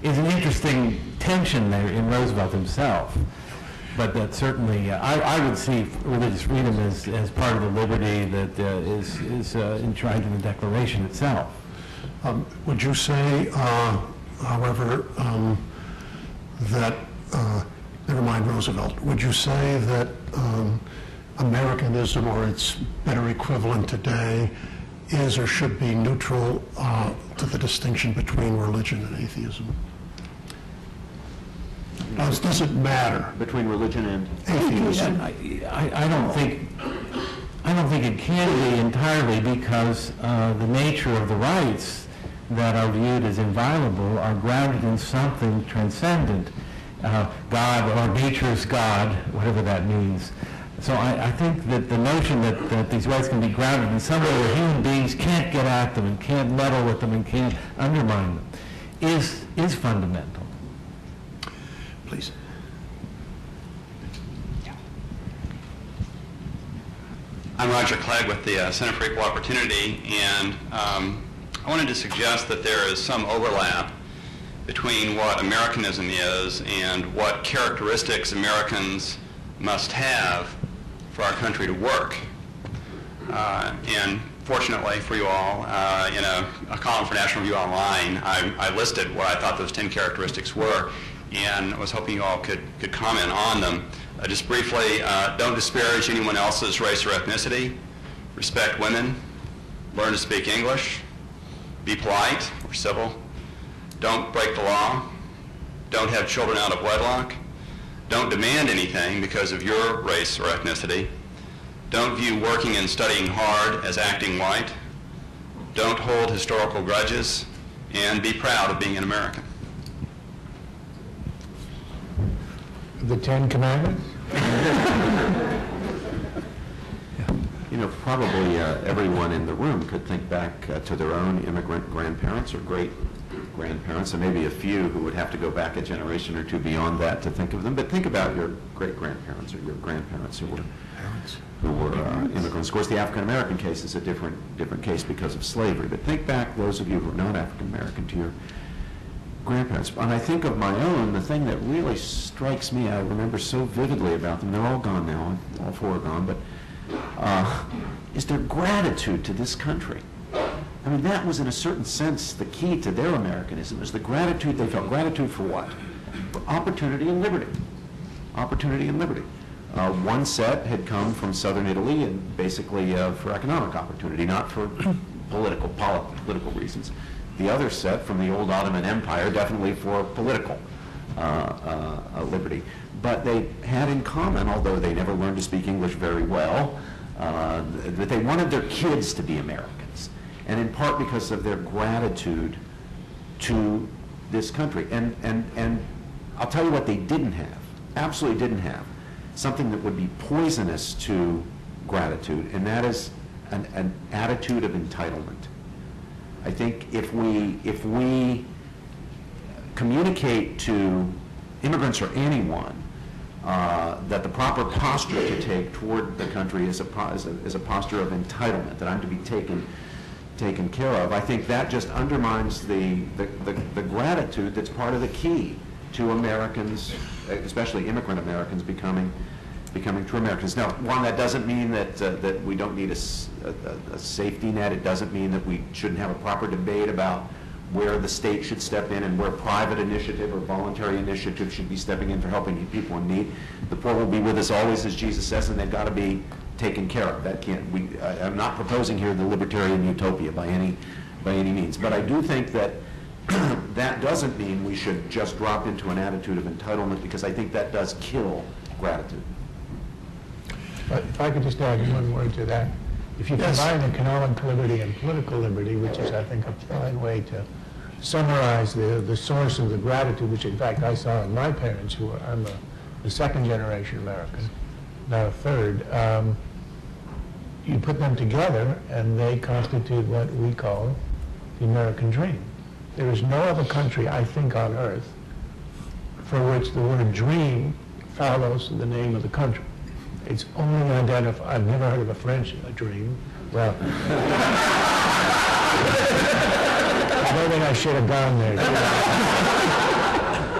[SPEAKER 11] it's an interesting tension there in Roosevelt himself. But that certainly, I would see religious freedom as part of the liberty that is enshrined in the Declaration itself.
[SPEAKER 3] Would you say, however, that, never mind Roosevelt, would you say that Americanism, or its better equivalent today, is or should be neutral to the distinction between religion and atheism? Does it matter
[SPEAKER 14] between religion and
[SPEAKER 3] atheism?
[SPEAKER 11] I don't think it can be entirely, because the nature of the rights that are viewed as inviolable are grounded in something transcendent, God or nature's God, whatever that means. So I think that the notion that these rights can be grounded in some way where human beings can't get at them and can't meddle with them and can't undermine them is fundamental.
[SPEAKER 3] Please.
[SPEAKER 17] I'm Roger Clegg with the Center for Equal Opportunity, and I wanted to suggest that there is some overlap between what Americanism is and what characteristics Americans must have for our country to work. And fortunately for you all, in a column for National Review Online, I listed what I thought those 10 characteristics were, and I was hoping you all could comment on them. Just briefly, don't disparage anyone else's race or ethnicity, respect women, learn to speak English, be polite or civil, don't break the law, don't have children out of wedlock, don't demand anything because of your race or ethnicity, don't view working and studying hard as acting white, don't hold historical grudges, and be proud of being an American.
[SPEAKER 9] The 10 Commandments?
[SPEAKER 4] You know, probably everyone in the room could think back to their own immigrant grandparents or great-grandparents, and maybe a few who would have to go back a generation or two beyond that to think of them. But think about your great-grandparents or your grandparents who were immigrants. Of course, the African-American case is a different case because of slavery. But think back, those of you who are not African-American, to your grandparents. And I think of my own, the thing that really strikes me, I remember so vividly about them, they're all gone now, all four are gone, but is their gratitude to this country. I mean, that was in a certain sense the key to their Americanism, was the gratitude they felt. Gratitude for what? For opportunity and liberty. Opportunity and liberty. One set had come from southern Italy, and basically for economic opportunity, not for political reasons. The other set from the old Ottoman Empire, definitely for political liberty. But they had in common, although they never learned to speak English very well, that they wanted their kids to be Americans, and in part because of their gratitude to this country. And I'll tell you what they didn't have, absolutely didn't have, something that would be poisonous to gratitude, and that is an attitude of entitlement. I think if we communicate to immigrants or anyone that the proper posture to take toward the country is a posture of entitlement, that I'm to be taken care of, I think that just undermines the gratitude that's part of the key to Americans, especially immigrant Americans, becoming true Americans. Now, one, that doesn't mean that we don't need a safety net. It doesn't mean that we shouldn't have a proper debate about where the state should step in and where private initiative or voluntary initiative should be stepping in for helping people in need. The poor will be with us always, as Jesus says, and they've got to be taken care of. That can't. I'm not proposing here the libertarian utopia by any means, but I do think that that doesn't mean we should just drop into an attitude of entitlement, because I think that does kill gratitude.
[SPEAKER 9] But if I could just add one word to that. If you combine economic liberty and political liberty, which is, I think, a fine way to summarize the source of the gratitude, which in fact I saw in my parents, who I'm a second generation American, not a third, you put them together and they constitute what we call the American dream. There is no other country, I think, on earth for which the word dream follows the name of the country. It's only identified, I've never heard of a French dream. Well, maybe I should have gone there.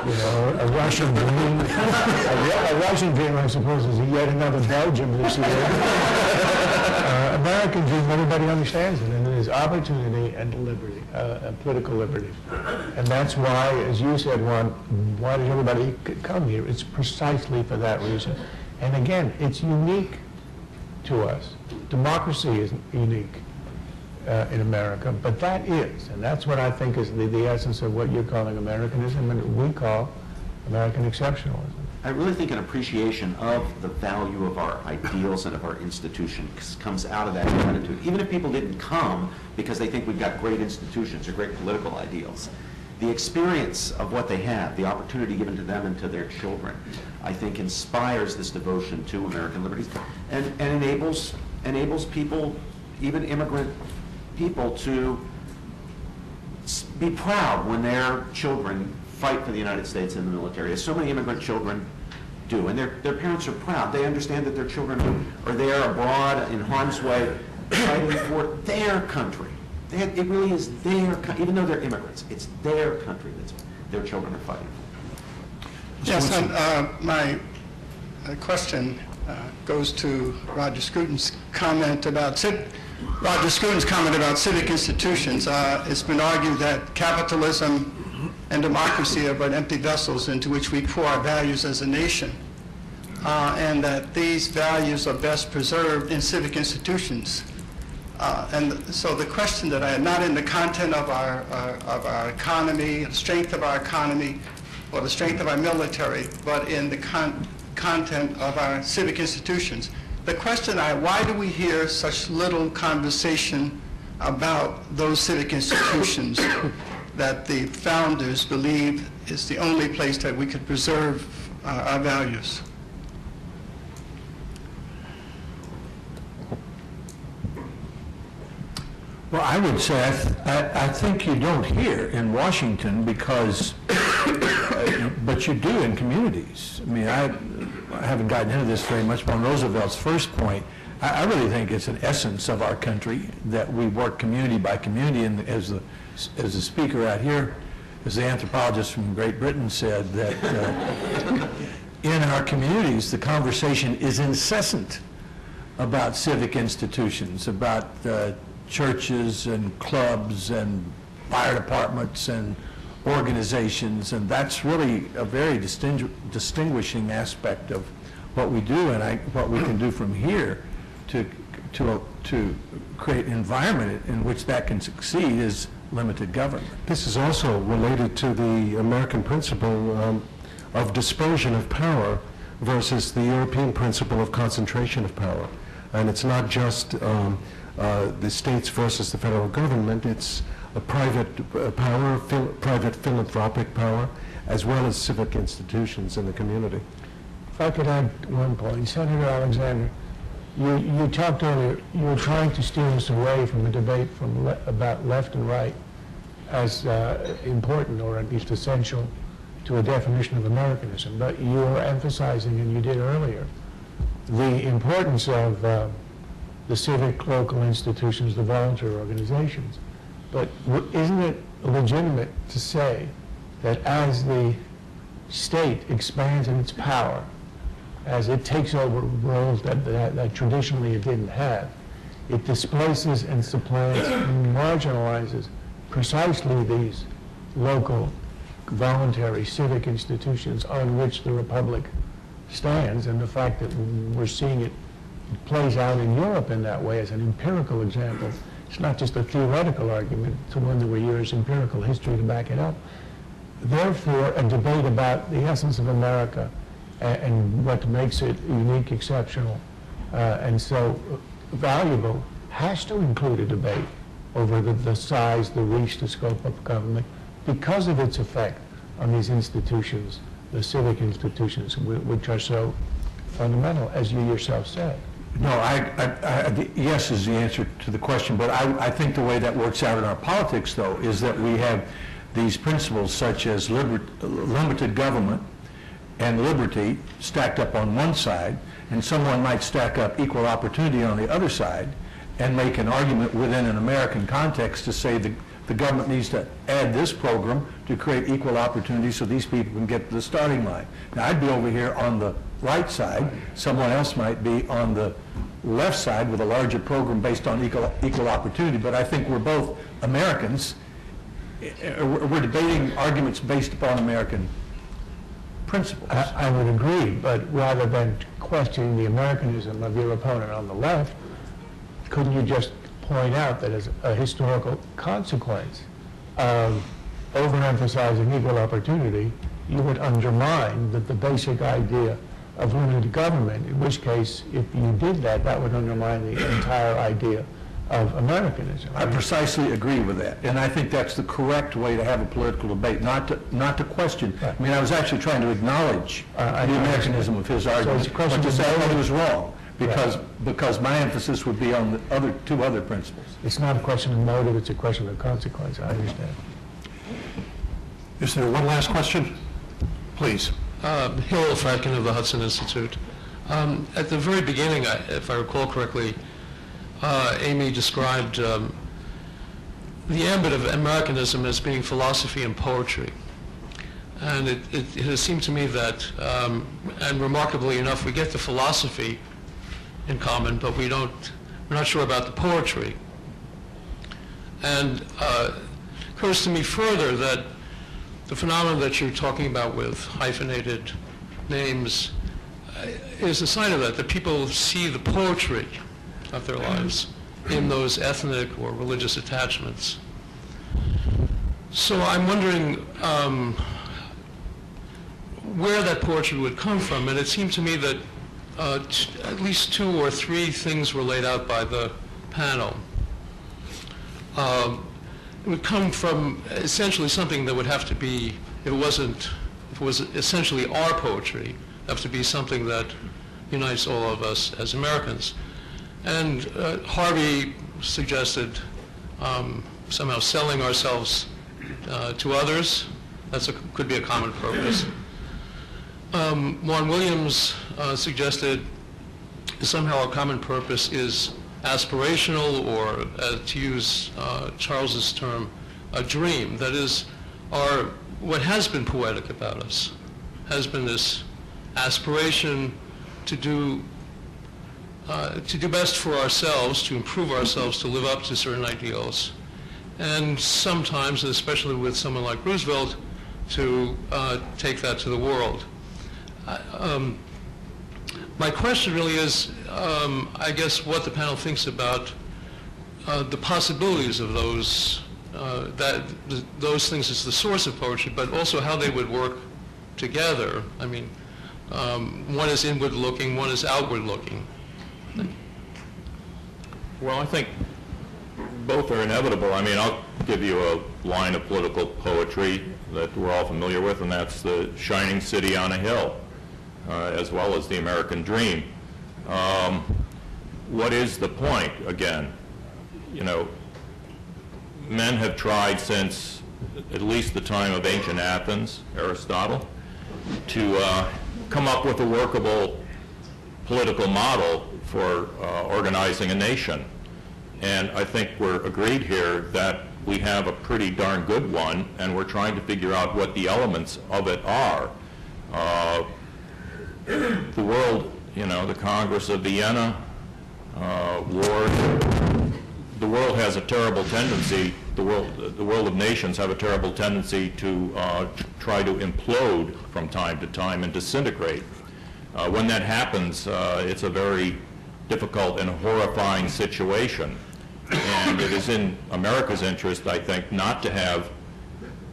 [SPEAKER 9] You know, a Russian dream. A Russian dream, I suppose, is yet another Belgium this year. American dream, everybody understands it, and it is opportunity and liberty, political liberty. And that's why, as you said, Juan, why does everybody come here? It's precisely for that reason. And again, it's unique to us. Democracy is unique in America, but that is, and that's what I think is the essence of what you're calling Americanism and what we call American exceptionalism.
[SPEAKER 4] I really think an appreciation of the value of our ideals and of our institutions comes out of that attitude. Even if people didn't come because they think we've got great institutions or great political ideals, the experience of what they have, the opportunity given to them and to their children, I think inspires this devotion to American liberties and enables people, even immigrant people, to be proud when their children fight for the United States in the military, as so many immigrant children do. And their parents are proud. They understand that their children are there abroad in harm's way fighting for their country. It really is their country. Even though they're immigrants, it's their country that their children are fighting for.
[SPEAKER 18] Yes, my question goes to Roger Scruton's comment about civic institutions. It's been argued that capitalism and democracy are but empty vessels into which we pour our values as a nation, and that these values are best preserved in civic institutions. And so the question that I had, not in the content of our economy, the strength of our economy, or the strength of our military, but in the content of our civic institutions. The question why do we hear such little conversation about those civic institutions that the founders believe is the only place that we could preserve our values?
[SPEAKER 6] Well, I would say I think you don't hear in Washington because, but you do in communities. I mean, I haven't gotten into this very much, but on Roosevelt's first point, I really think it's an essence of our country that we work community by community. And as the speaker out here, as the anthropologist from Great Britain said, that in our communities, the conversation is incessant about civic institutions, about churches and clubs and fire departments and organizations, and that's really a very distinguishing aspect of what we do, and what we can do from here to create an environment in which that can succeed is limited government.
[SPEAKER 10] This is also related to the American principle of dispersion of power versus the European principle of concentration of power. And it's not just the states versus the federal government, it's a private power, private philanthropic power, as well as civic institutions in the community.
[SPEAKER 9] If I could add one point, Senator Alexander, you talked earlier, you were trying to steer us away from a debate about left and right as important, or at least essential, to a definition of Americanism. But you were emphasizing, and you did earlier, the importance of the civic local institutions, the voluntary organizations. But isn't it legitimate to say that as the state expands in its power, as it takes over roles that traditionally it didn't have, it displaces and supplants and marginalizes precisely these local, voluntary civic institutions on which the Republic stands, and the fact that we're seeing it plays out in Europe in that way as an empirical example. It's not just a theoretical argument, it's one that we use empirical history to back it up. Therefore, a debate about the essence of America and what makes it unique, exceptional, And so valuable has to include a debate over the size, the reach, the scope of government because of its effect on these institutions, the civic institutions, which are so fundamental, as you yourself said.
[SPEAKER 6] No, yes is the answer to the question, but I think the way that works out in our politics, though, is that we have these principles such as limited government and liberty stacked up on one side, and someone might stack up equal opportunity on the other side and make an argument within an American context to say the government needs to add this program to create equal opportunity so these people can get to the starting line. Now, I'd be over here on the right side. Someone else might be on the left side with a larger program based on equal opportunity, but I think we're both Americans. We're debating arguments based upon American principles.
[SPEAKER 9] I would agree, but rather than questioning the Americanism of your opponent on the left, couldn't you just point out that as a historical consequence of overemphasizing equal opportunity, you would undermine the basic idea of limited government, in which case, if you did that, that would undermine the entire idea of Americanism.
[SPEAKER 6] I precisely agree with that, and I think that's the correct way to have a political debate, not to question. I mean, I was actually trying to acknowledge the Americanism of his argument, but to say that he was wrong, because my emphasis would be on the two other principles.
[SPEAKER 9] It's not a question of motive, it's a question of consequence, I understand.
[SPEAKER 3] Is there one last question? Please.
[SPEAKER 19] Hill Fradkin of the Hudson Institute. At the very beginning, if I recall correctly, Amy described the ambit of Americanism as being philosophy and poetry. And it has seemed to me that, and remarkably enough, we get the philosophy in common, but we're not sure about the poetry. And it occurs to me further that the phenomenon that you're talking about with hyphenated names is a sign of that people see the poetry of their lives in those ethnic or religious attachments. So I'm wondering where that poetry would come from, and it seemed to me that at least 2 or 3 things were laid out by the panel. It would come from essentially something that would have to be, if it was essentially our poetry, it would have to be something that unites all of us as Americans. And Harvey suggested somehow selling ourselves to others. Could be a common purpose. Juan Williams suggested somehow a common purpose is aspirational, or to use Charles's term, a dream. That is, what has been poetic about us has been this aspiration to do best for ourselves, to improve ourselves, to live up to certain ideals, and sometimes, especially with someone like Roosevelt, to take that to the world. My question really is, I guess, what the panel thinks about the possibilities of those things as the source of poetry, but also how they would work together. I mean, one is inward-looking, one is outward-looking.
[SPEAKER 12] Well, I think both are inevitable. I mean, I'll give you a line of political poetry that we're all familiar with, and that's the shining city on a hill, as well as the American dream. What is the point, again? You know, men have tried since at least the time of ancient Athens, Aristotle, to come up with a workable political model for organizing a nation. And I think we're agreed here that we have a pretty darn good one, and we're trying to figure out what the elements of it are. The world, you know, the Congress of Vienna, war, the world has a terrible tendency, the world of nations have a terrible tendency to try to implode from time to time and disintegrate. When that happens, it's a very difficult and horrifying situation. And it is in America's interest, I think, not to have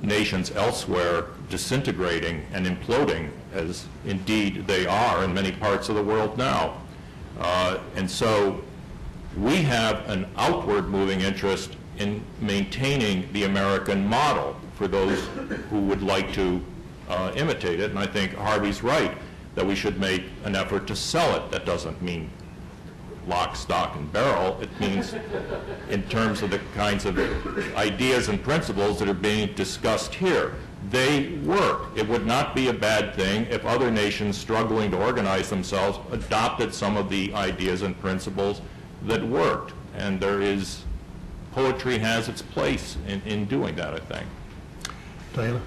[SPEAKER 12] nations elsewhere disintegrating and imploding, as indeed they are in many parts of the world now. And so we have an outward moving interest in maintaining the American model for those who would like to imitate it. And I think Harvey's right that we should make an effort to sell it. That doesn't mean lock, stock, and barrel. It means in terms of the kinds of ideas and principles that are being discussed here. They work. It would not be a bad thing if other nations struggling to organize themselves adopted some of the ideas and principles that worked. And poetry has its place in doing that, I think.
[SPEAKER 3] Diana?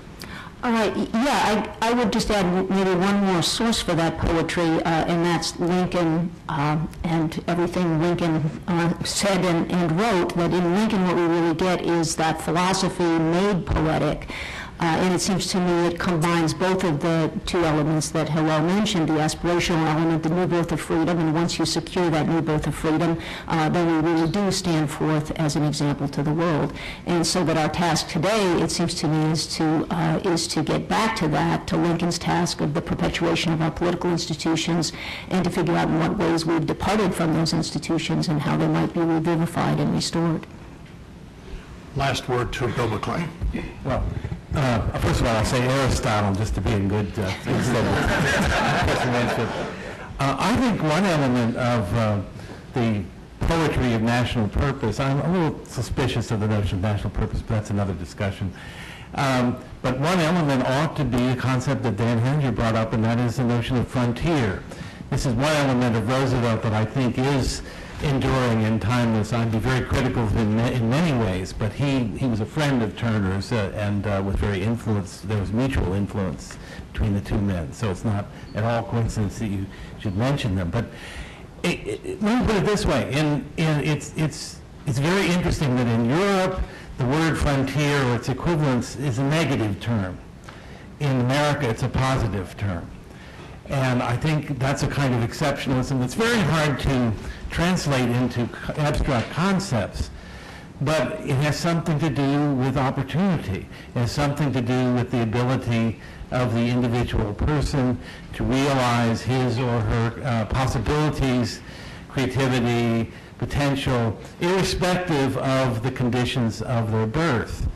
[SPEAKER 5] All right, yeah, I would just add maybe one more source for that poetry, and that's Lincoln and everything Lincoln said and wrote, that in Lincoln what we really get is that philosophy made poetic. And it seems to me it combines both of the two elements that Hillel mentioned, the aspirational element, the new birth of freedom, and once you secure that new birth of freedom, then we really do stand forth as an example to the world. And so that our task today, it seems to me, is to get back to that, to Lincoln's task of the perpetuation of our political institutions, and to figure out in what ways we've departed from those institutions and how they might be revivified and restored.
[SPEAKER 3] Last word to Bill McClay.
[SPEAKER 11] Well, first of all, I say Aristotle just to be in good instead of Professor Mansfield. I think one element of the poetry of national purpose, I'm a little suspicious of the notion of national purpose, but that's another discussion. But one element ought to be a concept that Dan Henry brought up, and that is the notion of frontier. This is one element of Roosevelt that I think is enduring and timeless. I'd be very critical of him in many ways, but he was a friend of Turner's and was very influenced. There was mutual influence between the two men, so it's not at all coincidence that you should mention them. But let me put it this way: it's very interesting that in Europe the word frontier or its equivalence is a negative term. In America, it's a positive term. And I think that's a kind of exceptionalism that's very hard to translate into abstract concepts, but it has something to do with opportunity. It has something to do with the ability of the individual person to realize his or her possibilities, creativity, potential, irrespective of the conditions of their birth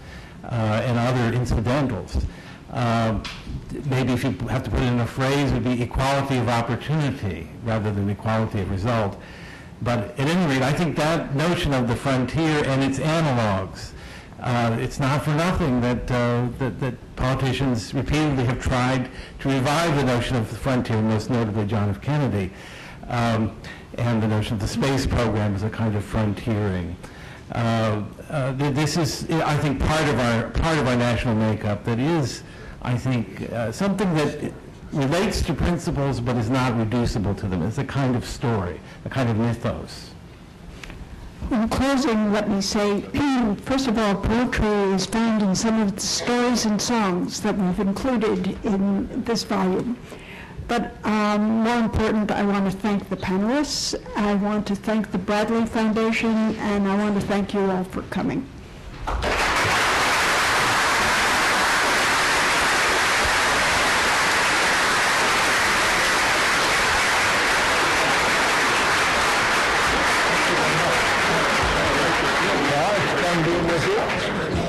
[SPEAKER 11] and other incidentals. Maybe if you have to put it in a phrase, it would be equality of opportunity rather than equality of result. But at any rate, I think that notion of the frontier and its analogs, it's not for nothing that politicians repeatedly have tried to revive the notion of the frontier, most notably John F. Kennedy, and the notion of the space program as a kind of frontiering. This is, I think, part of our national makeup that is, I think, something that relates to principles but is not reducible to them. It's a kind of story, a kind of mythos.
[SPEAKER 2] In closing, let me say, first of all, poetry is found in some of the stories and songs that we've included in this volume. But more important, I want to thank the panelists, I want to thank the Bradley Foundation, and I want to thank you all for coming.